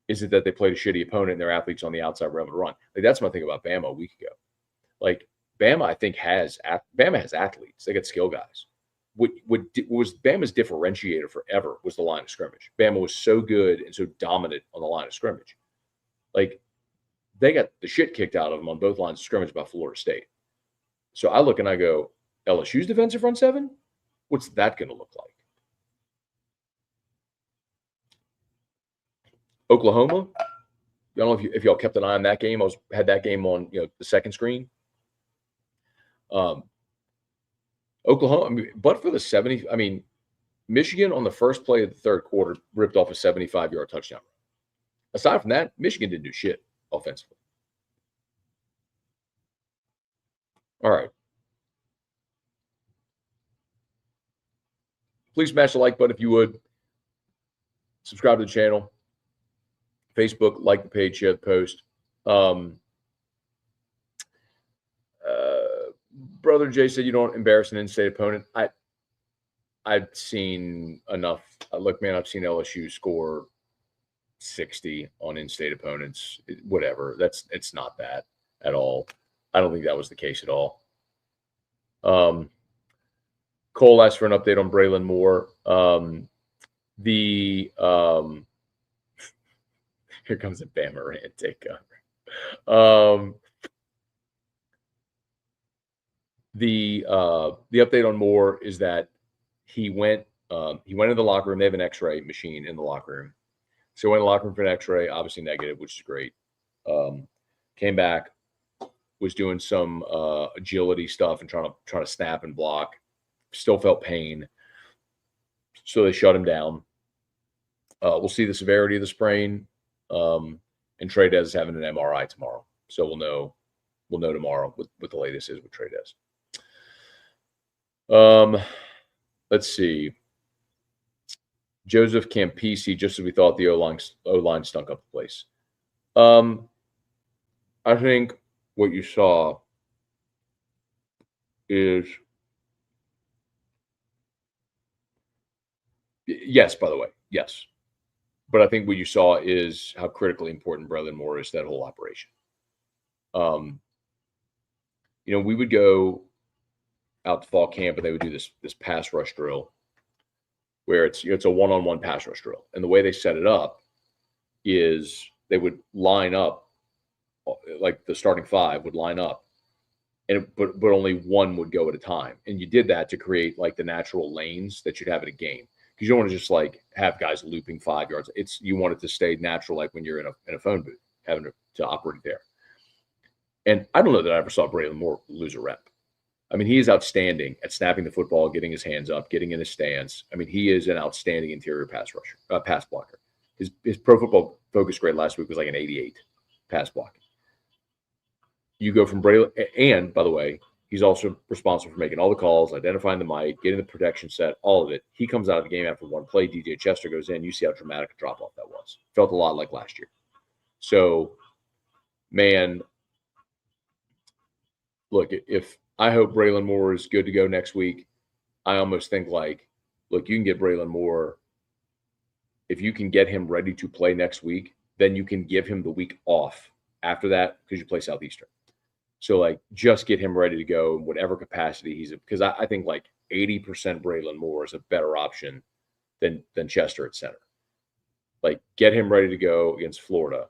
S1: is it that they played a shitty opponent and their athletes on the outside were able to run? Like, that's my thing about Bama a week ago. Like, Bama, I think, has athletes. They got skill guys. What was Bama's differentiator forever was the line of scrimmage. Bama was so good and so dominant on the line of scrimmage. Like, they got the shit kicked out of them on both lines of scrimmage by Florida State. So I look and I go, LSU's defensive front seven? What's that going to look like? Oklahoma? I don't know if y'all kept an eye on that game. I had that game on the second screen. Oklahoma, but for the 70, Michigan on the first play of the third quarter ripped off a 75-yard touchdown. Aside from that, Michigan didn't do shit offensively. All right. Please smash the like button if you would. Subscribe to the channel. Facebook, like the page, share the post. Brother Jay said you don't embarrass an in-state opponent. I've seen enough. Look, man, I've seen LSU score 60 on in-state opponents. Whatever. It's not that at all. I don't think that was the case at all. Cole asked for an update on Braylon Moore. Here comes a Bama rant. Take cover. The update on Moore is that he went into the locker room. They have an X-ray machine in the locker room. So went in the locker room for an X-ray, obviously negative, which is great. Came back, was doing some agility stuff and trying to snap and block. Still felt pain. So they shut him down. We'll see the severity of the sprain. And Trey Des is having an MRI tomorrow. So we'll know tomorrow what the latest is with Trey Des. Let's see. Joseph Campisi, just as we thought, the O-line stunk up the place. I think what you saw is, yes, by the way, yes. But I think what you saw is how critically important Braylon Moore is to that whole operation. We would go out to fall camp and they would do this pass rush drill where it's a one-on-one pass rush drill. And the way they set it up is they would line up, like the starting five would line up, but only one would go at a time. And you did that to create like the natural lanes that you'd have at a game. Because you don't want to just like have guys looping 5 yards. You want it to stay natural, like when you're in a phone booth, having to operate there. And I don't know that I ever saw Braylon Moore lose a rep. I mean, he is outstanding at snapping the football, getting his hands up, getting in his stance. I mean, he is an outstanding interior pass blocker. His Pro Football Focus grade last week was like an 88 pass blocking. You go from Braylon, and by the way, he's also responsible for making all the calls, identifying the mic, getting the protection set, all of it. He comes out of the game after one play. DJ Chester goes in. You see how dramatic a drop-off that was. Felt a lot like last year. So, man, look, if I hope Braylon Moore is good to go next week, I almost think like, look, you can get Braylon Moore. If you can get him ready to play next week, then you can give him the week off after that because you play Southeastern. So, like, just get him ready to go in whatever capacity he's in. Because I think, like, 80% Braylon Moore is a better option than Chester at center. Like, get him ready to go against Florida.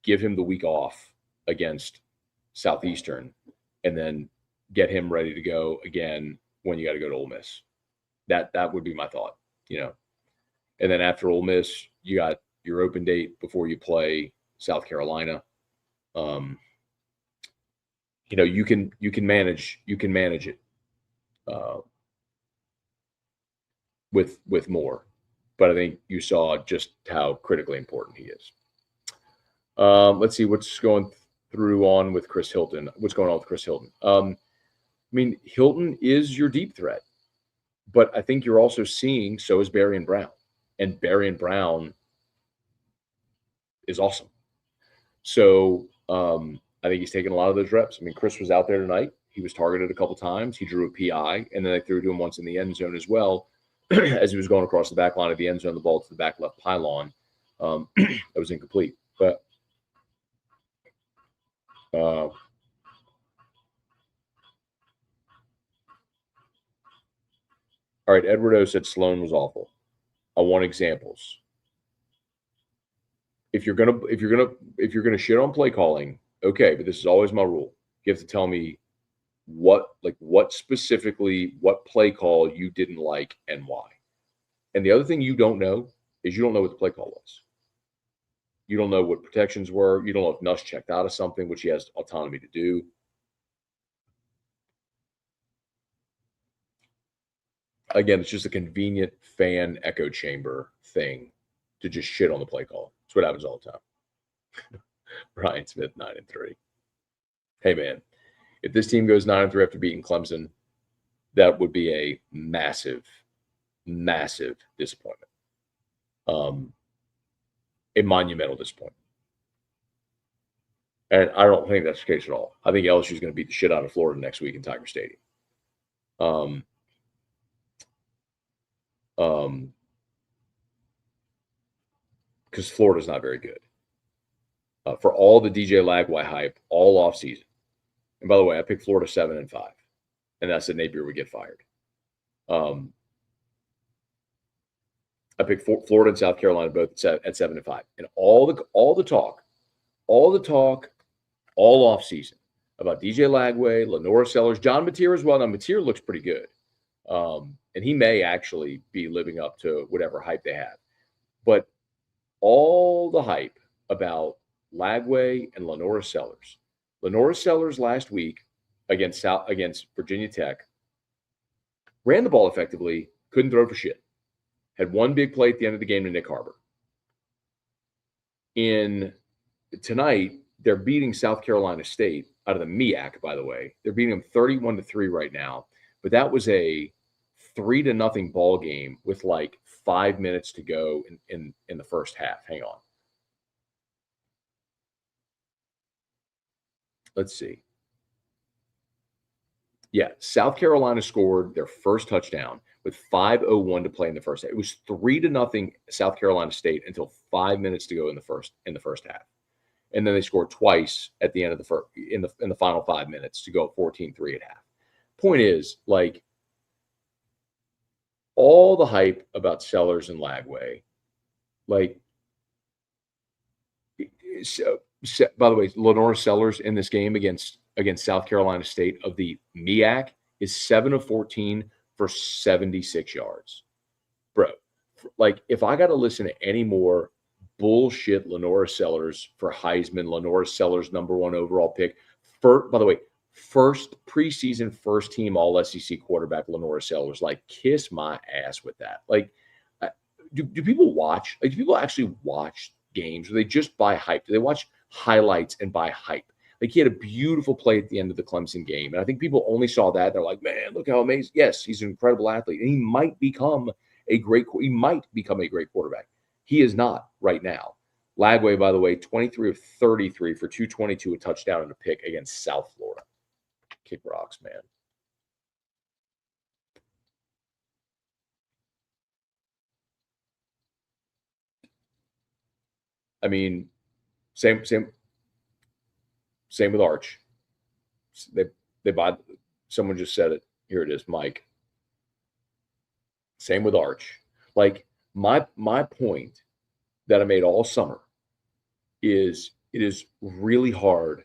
S1: Give him the week off against Southeastern. And then get him ready to go again when you got to go to Ole Miss. That would be my thought, And then after Ole Miss, you got your open date before you play South Carolina. You can manage it with Moore, but I think you saw just how critically important he is. Let's see what's going on with Chris Hilton. What's going on with Chris Hilton? I mean, Hilton is your deep threat, but I think you're also seeing so is Berrien Brown, and Berrien Brown is awesome. So I think he's taking a lot of those reps. I mean, Chris was out there tonight. He was targeted a couple times. He drew a PI, and then they threw to him once in the end zone as well as he was going across the back line of the end zone, the ball to the back left pylon. That was incomplete. But all right, Edward O said Sloan was awful. I want examples. If you're gonna shit on play calling, okay, but this is always my rule. You have to tell me what specifically, what play call you didn't like and why. And the other thing you don't know is you don't know what the play call was. You don't know what protections were. You don't know if Nuss checked out of something, which he has autonomy to do. Again, it's just a convenient fan echo chamber thing to just shit on the play call. That's what happens all the time. Ryan Smith, 9-3. Hey, man, if this team goes 9-3 after beating Clemson, that would be a massive, massive disappointment. A monumental disappointment. And I don't think that's the case at all. I think LSU is going to beat the shit out of Florida next week in Tiger Stadium. Because Florida's not very good. For all the DJ Lagway hype all offseason. And by the way, I picked Florida 7-5. And that's that Napier would get fired. I picked Florida and South Carolina both at 7-5. And all the talk all offseason about DJ Lagway, Lenora Sellers, John Mateer as well. Now, Mateer looks pretty good. And he may actually be living up to whatever hype they have. But all the hype about Lagway and Lenora Sellers. Lenora Sellers last week against Virginia Tech ran the ball effectively, couldn't throw for shit. Had one big play at the end of the game to Nick Harbor. Tonight, they're beating South Carolina State out of the MEAC, by the way. They're beating them 31-3 right now. but that was a 3-0 ball game with like 5 minutes to go in the first half. Hang on. Let's see. Yeah, South Carolina scored their first touchdown with 5:01 to play in the first half. It was 3-0 South Carolina State until 5 minutes to go in the first half. And then they scored twice at the end of the first in the final 5 minutes to go 14-3 at half. Point is, like, all the hype about Sellers and Lagway, like, so, by the way, Lenora Sellers in this game against South Carolina State of the MEAC is 7 of 14 for 76 yards. Bro, like, if I got to listen to any more bullshit Lenora Sellers for Heisman, Lenora Sellers #1 overall pick, by the way, first preseason first team all SEC quarterback Lenora Sellers, like, kiss my ass with that. Like, do people watch? Like, do people actually watch games, or they just buy hype? Do they watch highlights and buy hype? Like, he had a beautiful play at the end of the Clemson game, and I think people only saw that. They're like, man, look how amazing. Yes, he's an incredible athlete, and he might become a great quarterback. He is not right now. Lagway, by the way, 23 of 33 for 222, a touchdown and a pick against South Florida. Kick rocks, man. I mean, same with Arch. They buy. Someone just said it. Here it is, Mike. Same with Arch. Like, my point that I made all summer is it is really hard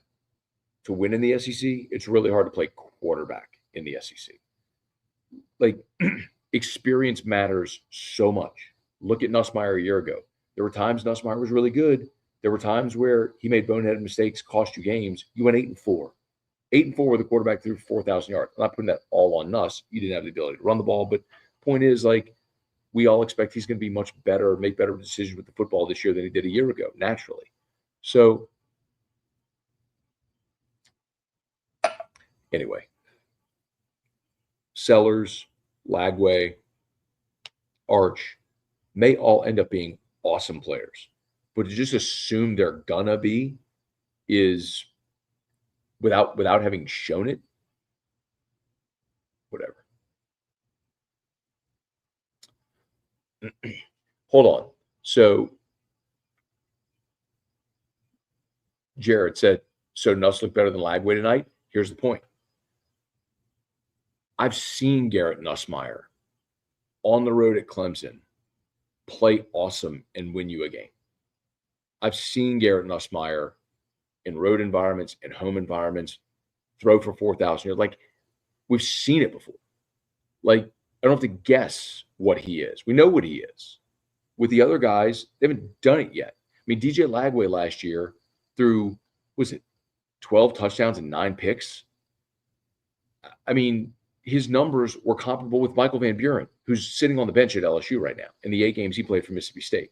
S1: to win in the SEC. It's really hard to play quarterback in the SEC. Like, experience matters so much. Look at Nussmeier a year ago. There were times Nussmeier was really good. There were times where he made boneheaded mistakes, cost you games. You went 8-4. 8-4 with a quarterback threw 4,000 yards. I'm not putting that all on Nuss. You didn't have the ability to run the ball. But point is, like, we all expect he's going to be much better, make better decisions with the football this year than he did a year ago, naturally. So, anyway, Sellers, Lagway, Arch may all end up being awesome players. But to just assume they're gonna be is without having shown it, whatever. Hold on. So Jared said, so Nuss looked better than Lagway tonight. Here's the point. I've seen Garrett Nussmeier on the road at Clemson play awesome and win you a game. I've seen Garrett Nussmeier in road environments and home environments throw for 4,000 yards. Like, we've seen it before. Like, I don't have to guess what he is. We know what he is. With the other guys, they haven't done it yet. I mean, DJ Lagway last year threw, was it 12 touchdowns and 9 picks? I mean, his numbers were comparable with Michael Van Buren, who's sitting on the bench at LSU right now in the 8 games he played for Mississippi State.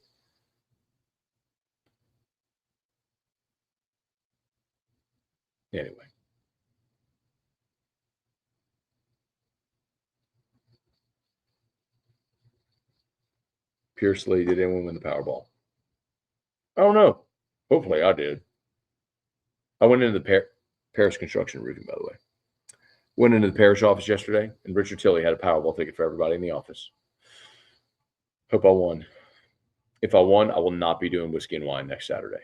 S1: Anyway. Pierce Lee, did anyone win the Powerball? I don't know. Hopefully I did. I went into the Parish Construction Roofing, by the way. Went into the Parish office yesterday, and Richard Tilley had a Powerball ticket for everybody in the office. Hope I won. If I won, I will not be doing whiskey and wine next Saturday.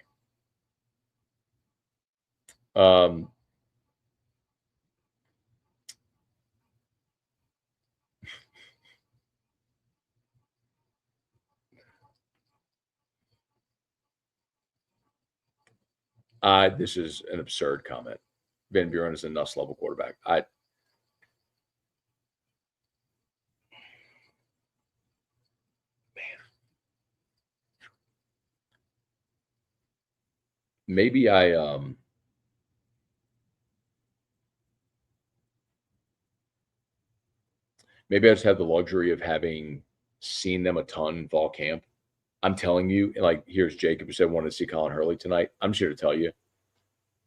S1: This is an absurd comment. Van Buren is a Nuss level quarterback. Maybe I just have the luxury of having seen them a ton in fall camp. I'm telling you, like, here's Jacob who said wanted to see Colin Hurley tonight. I'm just here to tell you,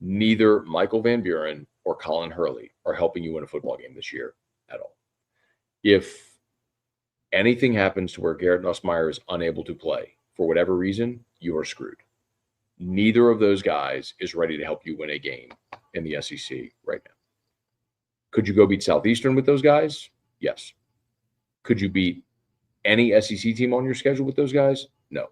S1: neither Michael Van Buren or Colin Hurley are helping you win a football game this year at all. If anything happens to where Garrett Nussmeier is unable to play for whatever reason, you are screwed. Neither of those guys is ready to help you win a game in the SEC right now. Could you go beat Southeastern with those guys? Yes. Could you beat any SEC team on your schedule with those guys? No.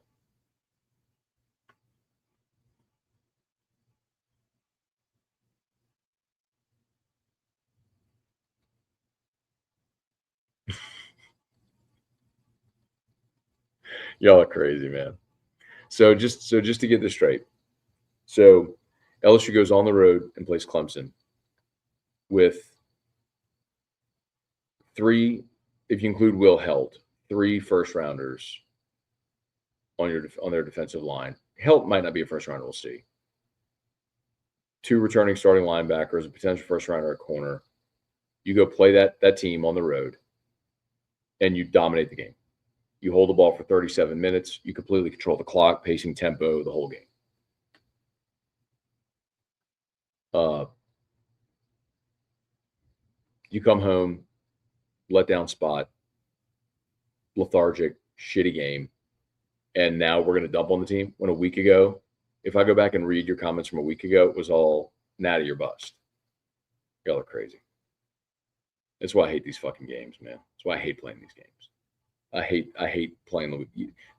S1: Y'all are crazy, man. So just to get this straight, so LSU goes on the road and plays Clemson with three, if you include Will Helt, 3 first rounders on their defensive line. Helt might not be a first rounder. We'll see. 2 returning starting linebackers, a potential first rounder at corner. You go play that team on the road, and you dominate the game. You hold the ball for 37 minutes. You completely control the clock, pacing, tempo, the whole game. You come home, letdown spot, lethargic, shitty game, and now we're going to dump on the team. When a week ago, if I go back and read your comments from a week ago, it was all natty or bust. Y'all are crazy. That's why I hate these fucking games, man. That's why I hate playing these games. I hate playing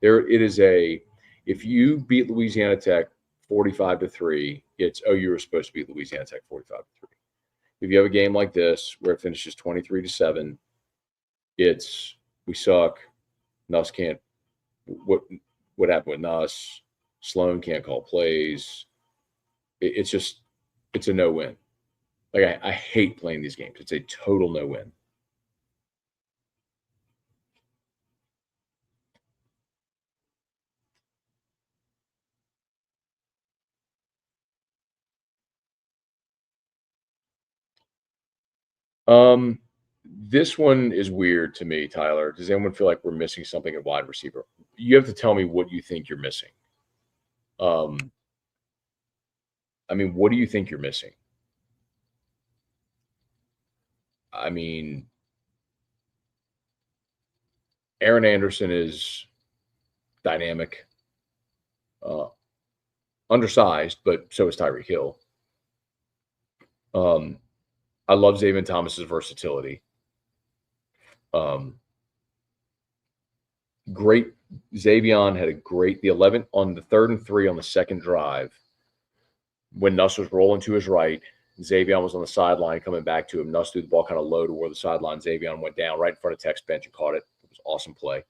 S1: there. It is if you beat Louisiana Tech 45-3, it's you were supposed to beat Louisiana Tech 45-3. If you have a game like this where it finishes 23-7, it's we suck. Nuss can't. What happened with Nuss? Sloan can't call plays. It's a no-win. Like I hate playing these games. It's a total no-win. This one is weird to me, Tyler. Does anyone feel like we're missing something at wide receiver? You have to tell me what you think you're missing. I mean, what do you think you're missing? I mean, Aaron Anderson is dynamic, undersized, but so is Tyreek Hill. I love Xavier Thomas's versatility. Great. Xavier had the 11 on the 3rd and 3 on the second drive. When Nuss was rolling to his right, Xavier was on the sideline coming back to him. Nuss threw the ball kind of low to where the sideline. Xavier went down right in front of Tech's bench and caught it. It was an awesome play.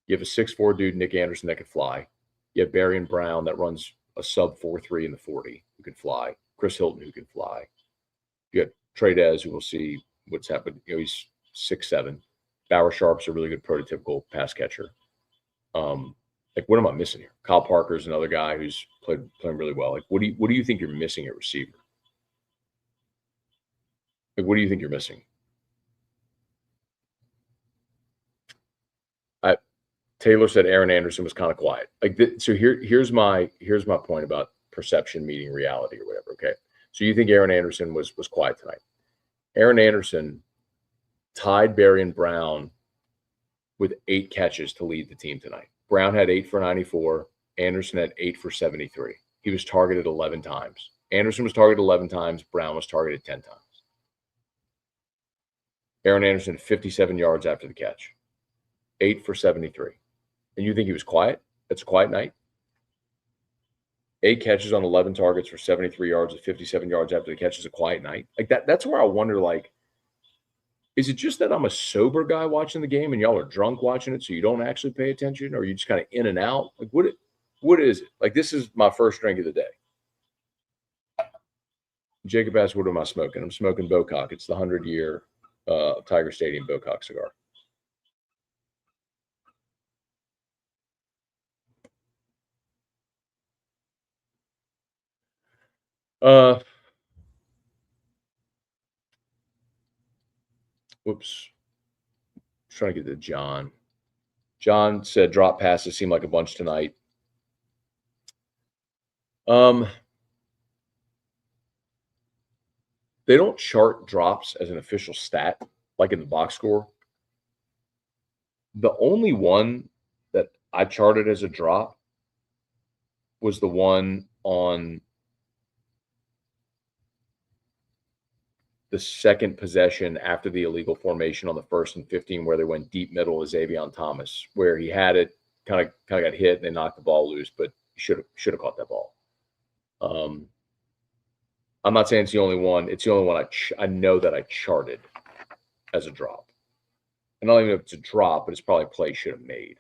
S1: You have a 6'4" dude, Nick Anderson, that could fly. You have Barry and Brown that runs a sub 4.3 in the 40 who can fly. Chris Hilton who can fly. You have Trey Dez, who we'll see what's happened. He's 6'7". Bauer Sharp's a really good prototypical pass catcher. Like, what am I missing here? Kyle Parker's another guy who's playing really well. Like, what do you think you're missing at receiver? Like, what do you think you're missing? Taylor said Aaron Anderson was kind of quiet. So here's my point about perception meeting reality or whatever. Okay, so you think Aaron Anderson was quiet tonight? Aaron Anderson tied Barry and Brown with 8 catches to lead the team tonight. Brown had 8 for 94. Anderson had 8 for 73. He was targeted 11 times. Anderson was targeted 11 times. Brown was targeted 10 times. Aaron Anderson 57 yards after the catch. 8 for 73. And you think he was quiet? That's a quiet night? 8 catches on 11 targets for 73 yards at 57 yards after the catch is a quiet night. Like that's where I wonder, like, is it just that I'm a sober guy watching the game and y'all are drunk watching it so you don't actually pay attention, or are you just kind of in and out? Like, what is it? Like, this is my first drink of the day. Jacob asked, what am I smoking? I'm smoking Bocock. It's the 100-year Tiger Stadium Bocock cigar. Whoops. Trying to get to John. John said drop passes seem like a bunch tonight. They don't chart drops as an official stat like in the box score. The only one that I charted as a drop was the one on the second possession after the illegal formation on the 1st and 15, where they went deep middle of Xavier Thomas, where he had it, kind of got hit and they knocked the ball loose, but should have caught that ball. I'm not saying it's the only one. It's the only one I know that I charted as a drop. I don't even know if it's a drop, but it's probably a play should have made.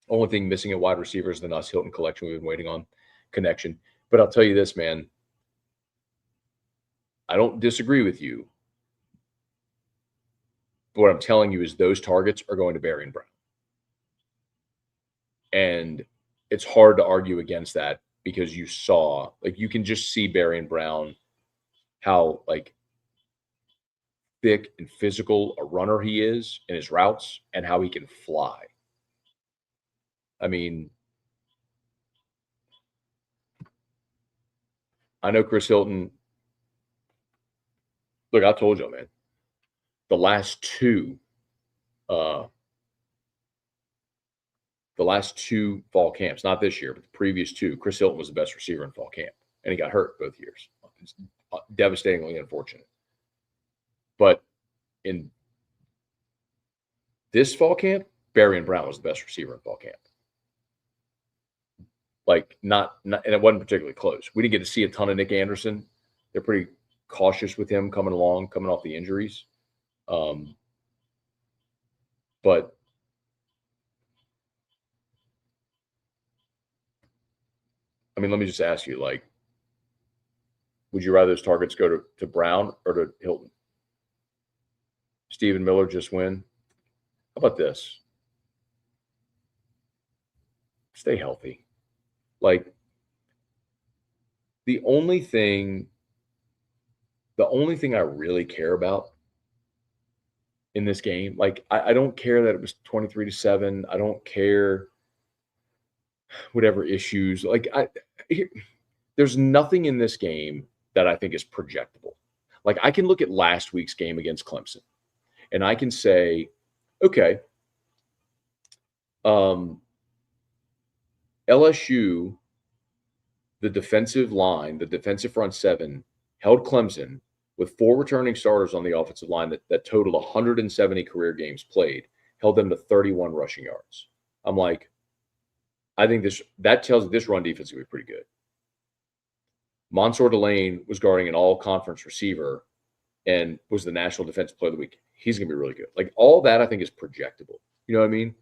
S1: Only thing missing at wide receiver is the Nuss Hilton collection we've been waiting on, connection. But I'll tell you this, man. I don't disagree with you. But what I'm telling you is those targets are going to Barry and Brown. And it's hard to argue against that because you saw, like, you can just see Barry and Brown, how, like, thick and physical a runner he is in his routes and how he can fly. I mean, I know Chris Hilton. Look, I told you, man. The last two fall camps, not this year, but the previous two, Chris Hilton was the best receiver in fall camp, and he got hurt both years. It's devastatingly unfortunate. But in this fall camp, Barry and Brown was the best receiver in fall camp. Like, not, and it wasn't particularly close. We didn't get to see a ton of Nick Anderson. They're pretty cautious with him coming off the injuries. But I mean, let me just ask you, like, would you rather those targets go to Brown or to Hilton? Stephen Miller just win? How about this? Stay healthy. Like, the only thing I really care about in this game, like, I don't care that it was 23-7. I don't care whatever issues. Like, there's nothing in this game that I think is projectable. Like, I can look at last week's game against Clemson, and I can say, okay, LSU, the defensive line, the defensive front seven, held Clemson with 4 returning starters on the offensive line that totaled 170 career games played, held them to 31 rushing yards. I'm like, I think that tells me this run defense is going to be pretty good. Mansour Delane was guarding an all-conference receiver and was the National Defensive Player of the Week. He's going to be really good. Like, all that I think is projectable. You know what I mean?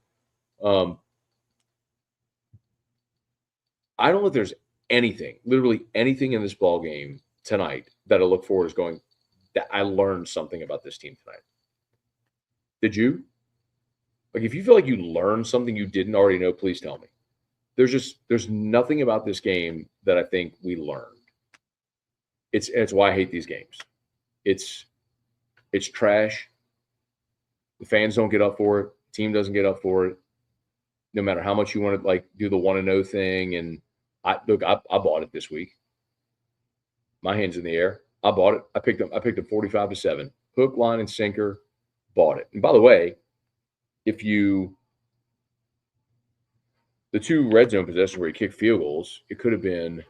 S1: I don't know if there's anything, literally anything in this ball game tonight that I look forward to going, that I learned something about this team tonight. Did you? Like, if you feel like you learned something you didn't already know, please tell me. There's nothing about this game that I think we learned. It's why I hate these games. It's trash. The fans don't get up for it. The team doesn't get up for it. No matter how much you want to, like, do the 1-0 thing. And I bought it this week. My hand's in the air. I bought it. I picked them 45-7. Hook, line, and sinker. Bought it. And by the way, the 2 red zone possessions where he kicked field goals, it could have been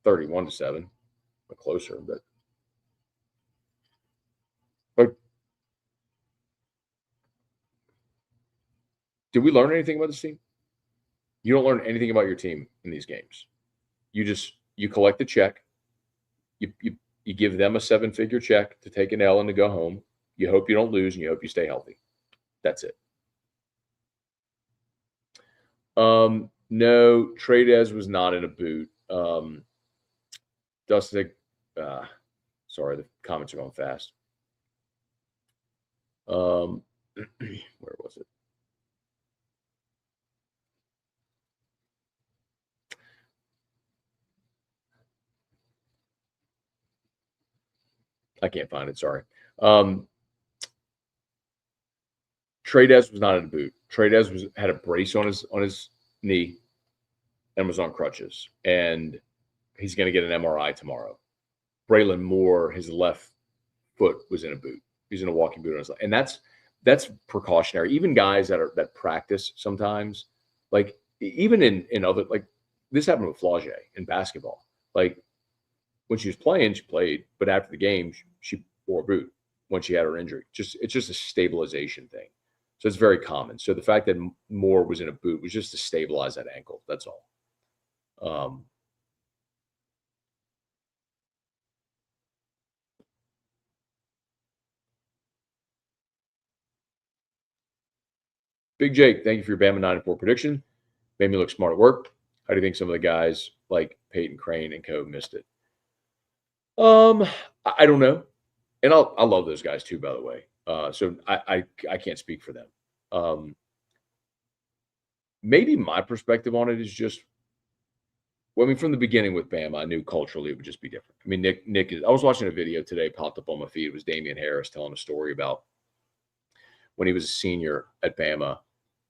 S1: 31-7, or closer. But did we learn anything about this team? You don't learn anything about your team in these games. You collect the check. You give them a 7-figure check to take an L and to go home. You hope you don't lose, and you hope you stay healthy. That's it. No, Tradez was not in a boot. Dustin, sorry, the comments are going fast. Where was it? I can't find it. Sorry. Tradez was not in a boot. Tradez had a brace on his knee and was on crutches, and he's going to get an MRI tomorrow. Braylon Moore, his left foot was in a boot. He's in a walking boot on his left, and that's precautionary. Even guys that practice sometimes, like even in other, like this happened with Flage in basketball. Like when she was playing, she played, but after the game, she wore a boot when she had her injury. It's just a stabilization thing. So it's very common. So the fact that Moore was in a boot was just to stabilize that ankle. That's all. Big Jake, thank you for your Bama 9-4 prediction. Made me look smart at work. How do you think some of the guys like Peyton Crane and co missed it? I don't know, and I love those guys too, by the way. So I can't speak for them. Maybe my perspective on it is just, well, I mean, from the beginning with Bama, I knew culturally it would just be different. I mean, Nick is. I was watching a video today, popped up on my feed. It was Damian Harris telling a story about when he was a senior at Bama.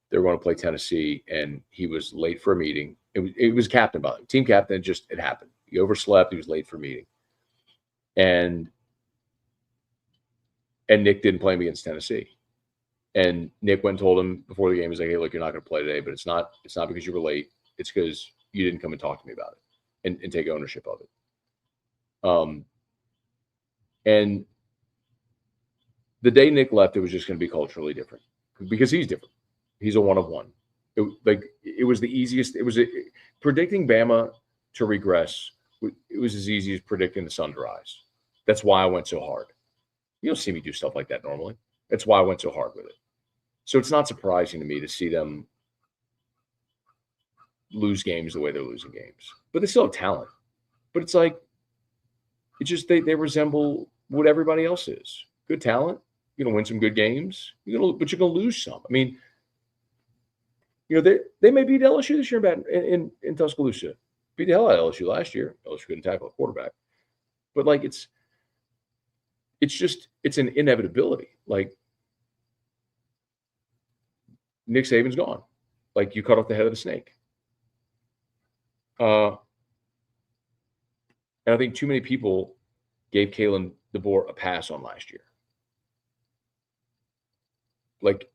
S1: They were going to play Tennessee, and he was late for a meeting. It was captain, by the way, team captain. It happened. He overslept. He was late for a meeting, and Nick didn't play him against Tennessee. And Nick went and told him before the game, he's like, "Hey, look, you're not going to play today, but it's not because you were late. It's because you didn't come and talk to me about it and take ownership of it." And the day Nick left, it was just going to be culturally different because he's different. He's a one of one. It was the easiest. Predicting Bama to regress. It was as easy as predicting the sun to rise. That's why I went so hard. You don't see me do stuff like that normally. That's why I went so hard with it. So it's not surprising to me to see them lose games the way they're losing games. But they still have talent. But it's like, it's just they resemble what everybody else is. Good talent. You're going to win some good games. But you're going to lose some. I mean, they may beat LSU this year in Tuscaloosa. Beat the hell out of LSU last year. LSU couldn't tackle a quarterback. But like it's an inevitability. Like Nick Saban's gone. Like you cut off the head of the snake. And I think too many people gave Kalen DeBoer a pass on last year. Like,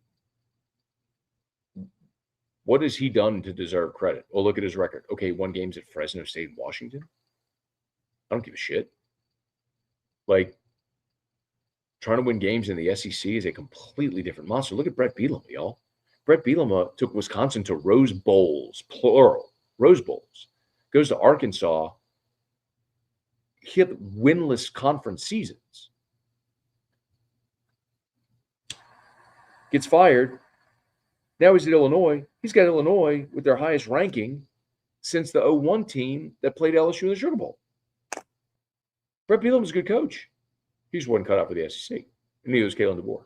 S1: what has he done to deserve credit? Well, look at his record. Okay, won games at Fresno State and Washington. I don't give a shit. Like, trying to win games in the SEC is a completely different monster. Look at Brett Bielema, y'all. Brett Bielema took Wisconsin to Rose Bowls, plural, Rose Bowls. Goes to Arkansas. He had winless conference seasons. Gets fired. Now he's at Illinois. He's got Illinois with their highest ranking since the 01 team that played LSU in the Sugar Bowl. Brett Bielema's a good coach. He just wasn't cut out for the SEC. And neither was Kalen DeBoer.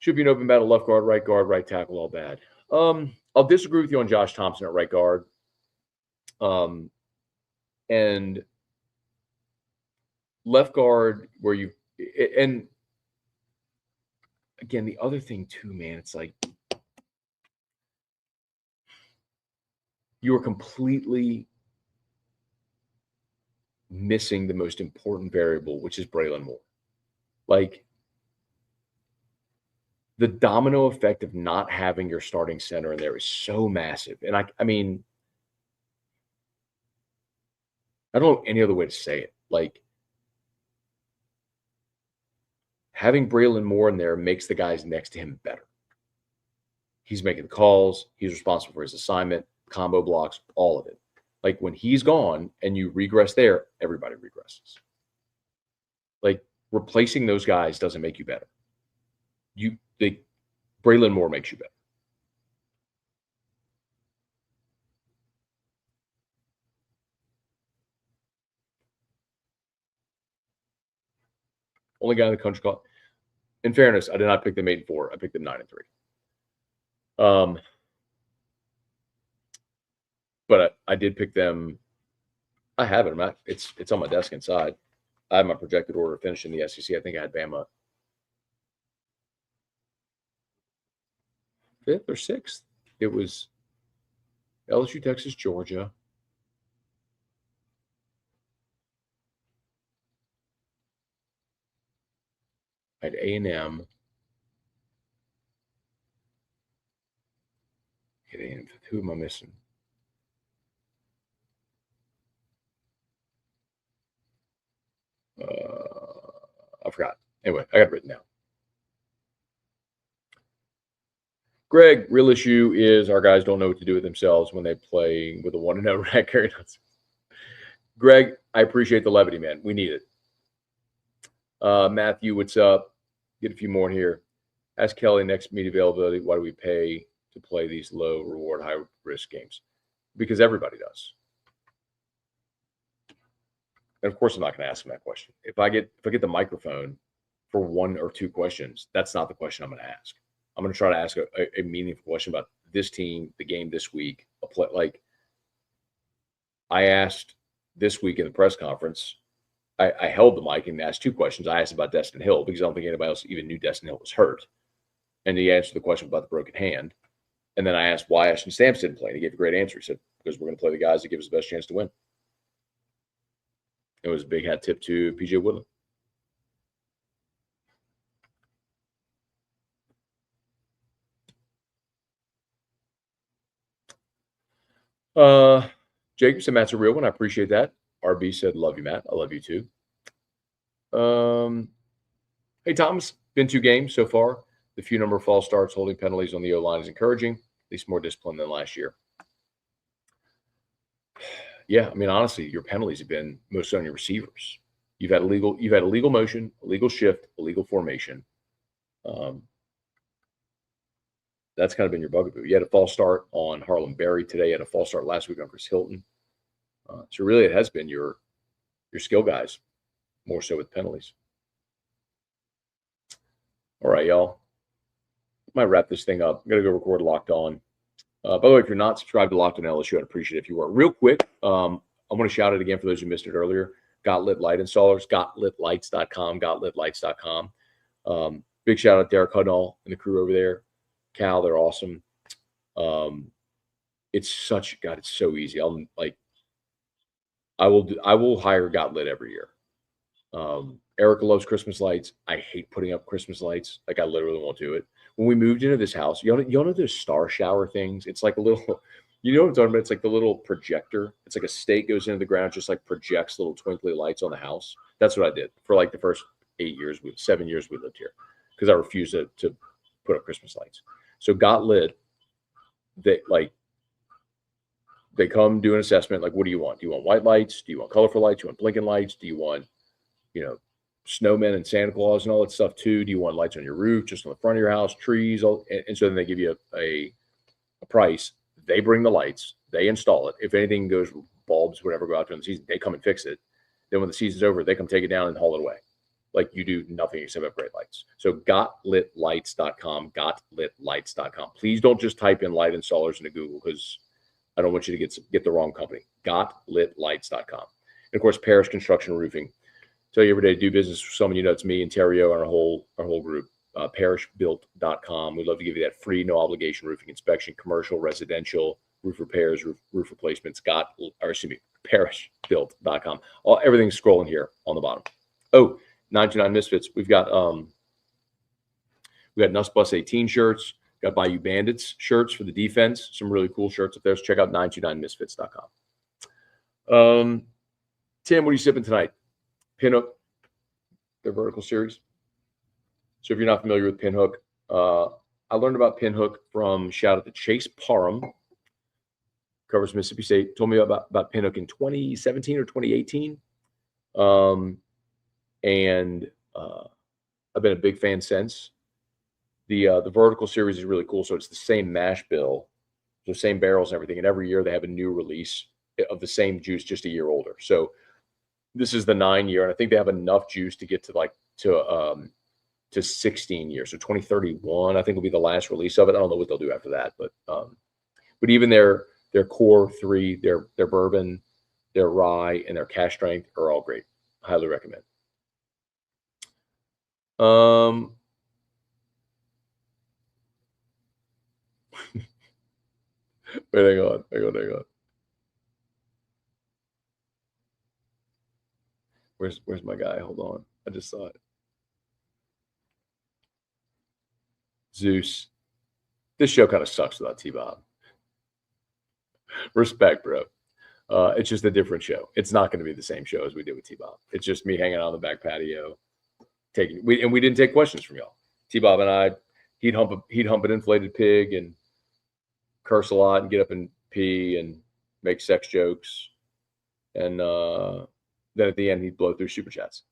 S1: Should be an open battle, left guard, right tackle, all bad. I'll disagree with you on Josh Thompson at right guard. And left guard where and again, the other thing too, man, it's like you are completely missing the most important variable, which is Braylon Moore. Like the domino effect of not having your starting center in there is so massive. And I mean, I don't know any other way to say it. Like having Braylon Moore in there makes the guys next to him better. He's making the calls. He's responsible for his assignment, combo blocks, all of it. Like when he's gone and you regress there, everybody regresses. Like replacing those guys doesn't make you better. Braylon Moore makes you better. Only guy in the country called. In fairness, I did not pick them 8-4. I picked them 9-3. But I did pick them I have it. It's on my desk inside. I have my projected order finished in the SEC. I think I had Bama 5th or 6th. It was LSU, Texas, Georgia. I had A&M. Who am I missing? I forgot. Anyway, I got it written down. Greg, real issue is our guys don't know what to do with themselves when they play with a 1-0 record. Greg, I appreciate the levity, man. We need it. Matthew, what's up? Get a few more here. Ask Kelly next meet availability. Why do we pay to play these low reward, high risk games? Because everybody does. And of course, I'm not going to ask him that question. If I get the microphone for 1 or 2 questions, that's not the question I'm going to ask. I'm going to try to ask a meaningful question about this team, the game this week, a play. Like I asked this week in the press conference, I held the mic and asked 2 questions. I asked about Destin Hill because I don't think anybody else even knew Destin Hill was hurt. And he answered the question about the broken hand. And then I asked why Ashton Stamps didn't play. And he gave a great answer. He said, because we're going to play the guys that give us the best chance to win. It was a big hat tip to PJ Woodland. Jacob said Matt's a real one. I appreciate that. RB said, love you, Matt. I love you too. Hey, Thomas, been 2 games so far. The few number of false starts, holding penalties on the O-line is encouraging, at least more discipline than last year. Yeah, I mean, honestly, your penalties have been mostly on your receivers. You've had a legal motion, a legal shift, a legal formation. That's kind of been your bugaboo. You had a false start on Harlem Berry today. You had a false start last week on Chris Hilton. So really, it has been your skill guys more so with penalties. All right, y'all. Might wrap this thing up. I'm gonna go record Locked On. By the way, if you're not subscribed to Locked On LSU, I'd appreciate it if you were. Real quick, I want to shout it again for those who missed it earlier. Got Lit Light installers, gotlitlights.com, gotlitlights.com. Big shout out Derek Hudnall and the crew over there. Cal, they're awesome. It's so easy. I will hire Got Lit every year. Erica loves Christmas lights. I hate putting up Christmas lights. Like I literally won't do it. When we moved into this house, you know those star shower things? It's like a little, you know what I'm talking about? It's like the little projector. It's like a stake goes into the ground, just like projects little twinkly lights on the house. That's what I did for like the first 7 years we lived here because I refused to put up Christmas lights. So Got Lit, they come do an assessment. Like, what do you want? Do you want white lights? Do you want colorful lights? Do you want blinking lights? Do you want, snowmen and Santa Claus and all that stuff too? Do you want lights on your roof, just on the front of your house, trees? And so then they give you a price. They bring the lights. They install it. If anything goes, bulbs, whatever, go out during the season, they come and fix it. Then when the season's over, they come take it down and haul it away. Like you do nothing except upgrade lights. So gotlitlights.com, gotlitlights.com. Please don't just type in light installers into Google because I don't want you to get the wrong company. Gotlitlights.com. And of course, Parish Construction Roofing. Tell you every day, do business with someone you know. It's me and Terrio and our whole group. Parishbuilt.com. We'd love to give you that free, no obligation roofing inspection, commercial, residential, roof repairs, roof replacements. Parishbuilt.com. Everything's scrolling here on the bottom. Oh, 929 Misfits. We've got Nuss Bus 18 shirts. Got Bayou Bandits shirts for the defense. Some really cool shirts up there. So check out 929misfits.com. Tim, what are you sipping tonight? Pinhook, their vertical series. So if you're not familiar with Pinhook, I learned about Pinhook from shout out to Chase Parham, covers Mississippi State. Told me about Pinhook in 2017 or 2018. And I've been a big fan since. The vertical series is really cool. So it's the same mash bill, the same barrels and everything. And every year they have a new release of the same juice, just a year older. So this is the 9 year, and I think they have enough juice to get to 16 years. So 2031, I think will be the last release of it. I don't know what they'll do after that, but even their core 3, their bourbon, their rye, and their cash strength are all great. Highly recommend. Wait, hang on. Where's my guy? Hold on. I just saw it. Zeus. This show kind of sucks without T-Bob. Respect, bro. It's just a different show. It's not going to be the same show as we did with T-Bob. It's just me hanging out on the back patio, we didn't take questions from y'all. T-Bob and I, he'd hump an inflated pig and curse a lot and get up and pee and make sex jokes, and then at the end he'd blow through super chats.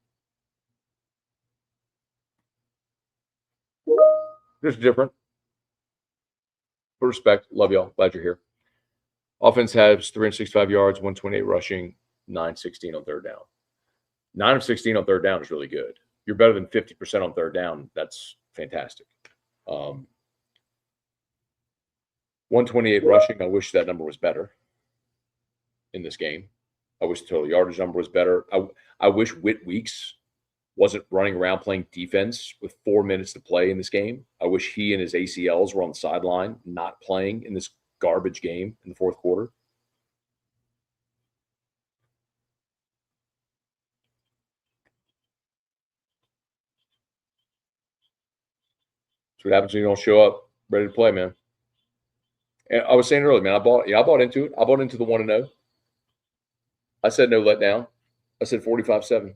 S1: Just different. But respect, love y'all. Glad you're here. Offense has 365 yards, 128 rushing, 9-16 on third down. 9 of 16 on third down is really good. You're better than 50% on third down. That's fantastic. 128 rushing. I wish that number was better in this game. I wish the total yardage number was better. I wish Whit Weeks wasn't running around playing defense with 4 minutes to play in this game. I wish he and his ACLs were on the sideline, not playing in this garbage game in the fourth quarter. That's what happens when you don't show up ready to play, man. And I was saying earlier, man, I bought into it. I bought into the 1-0. I said no letdown. I said 45-7.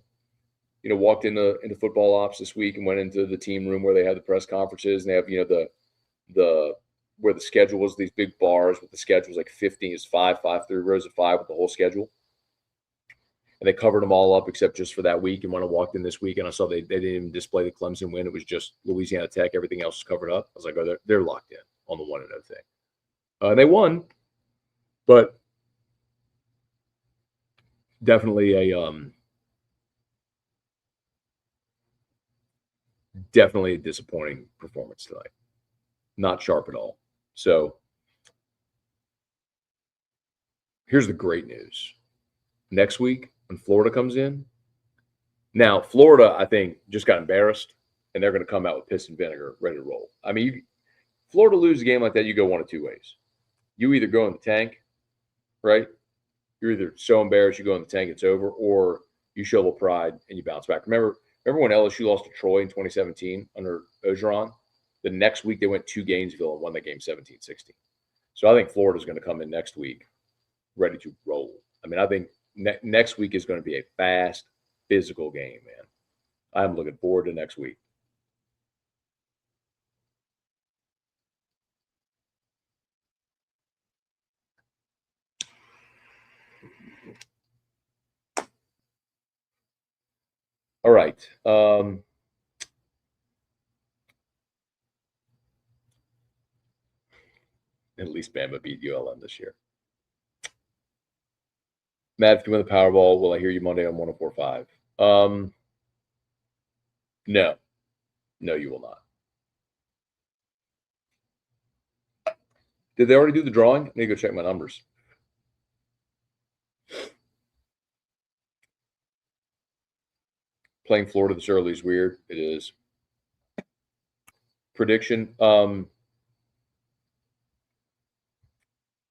S1: Walked into football ops this week and went into the team room where they have the press conferences, and they have, the where the schedule was, these big bars with the schedules, like 15 is 5, 3 rows of 5 with the whole schedule. And they covered them all up except just for that week. And when I walked in this week and I saw they didn't even display the Clemson win, it was just Louisiana Tech. Everything else was covered up. I was like, oh, they're locked in on the 1-0 thing. They won, but definitely a disappointing performance tonight. Not sharp at all. So here's the great news. Next week, when Florida comes in, now Florida, I think, just got embarrassed, and they're going to come out with piss and vinegar, ready to roll. I mean, Florida lose a game like that, you go one of two ways. You either go in the tank, right? You're either so embarrassed you go in the tank, it's over, or you show a little pride and you bounce back. Remember when LSU lost to Troy in 2017 under Ogeron? The next week they went to Gainesville and won that game 17-16. So I think Florida's going to come in next week ready to roll. I mean, I think next week is going to be a fast, physical game, man. I'm looking forward to next week. All right. At least Bama beat ULM this year. Matt, if you win the Powerball, will I hear you Monday on 104.5? No. No, you will not. Did they already do the drawing? I need to go check my numbers. Playing Florida this early is weird. It is. Prediction.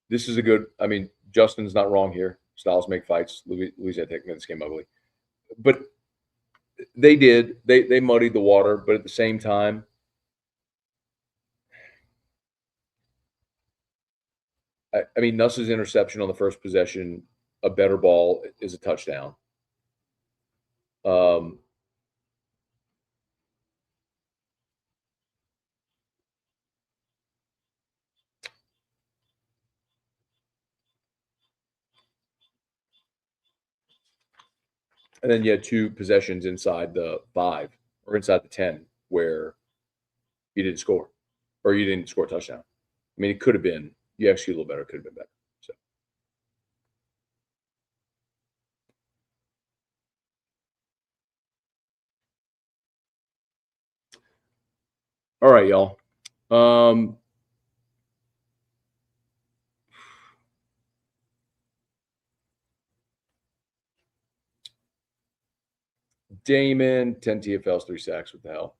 S1: This is a good. I mean, Justin's not wrong here. Styles make fights. Louisiana Tech made this game ugly, but they did. They muddied the water, but at the same time, I mean, Nuss's interception on the first possession, a better ball is a touchdown. And then you had 2 possessions inside the 5 or inside the 10 where you didn't score or you didn't score a touchdown. I mean, it could have been, you execute a little better, it could have been better. So, all right, y'all. Damon, 10 TFLs, 3 sacks. What the hell?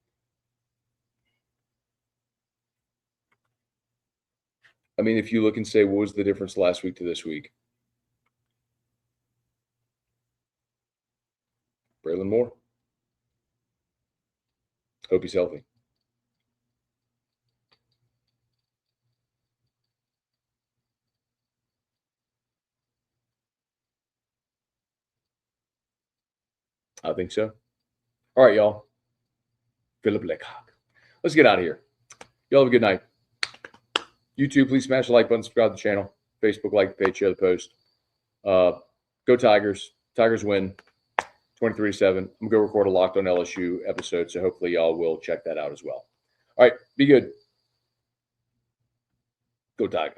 S1: I mean, if you look and say, what was the difference last week to this week? Braylon Moore. Hope he's healthy. I think so. All right, y'all. Philip Leckhawk. Let's get out of here. Y'all have a good night. YouTube, please smash the like button, subscribe to the channel. Facebook, like the page, share the post. Go Tigers. Tigers win 23-7. I'm going to go record a Locked on LSU episode, so hopefully y'all will check that out as well. All right, be good. Go Tigers.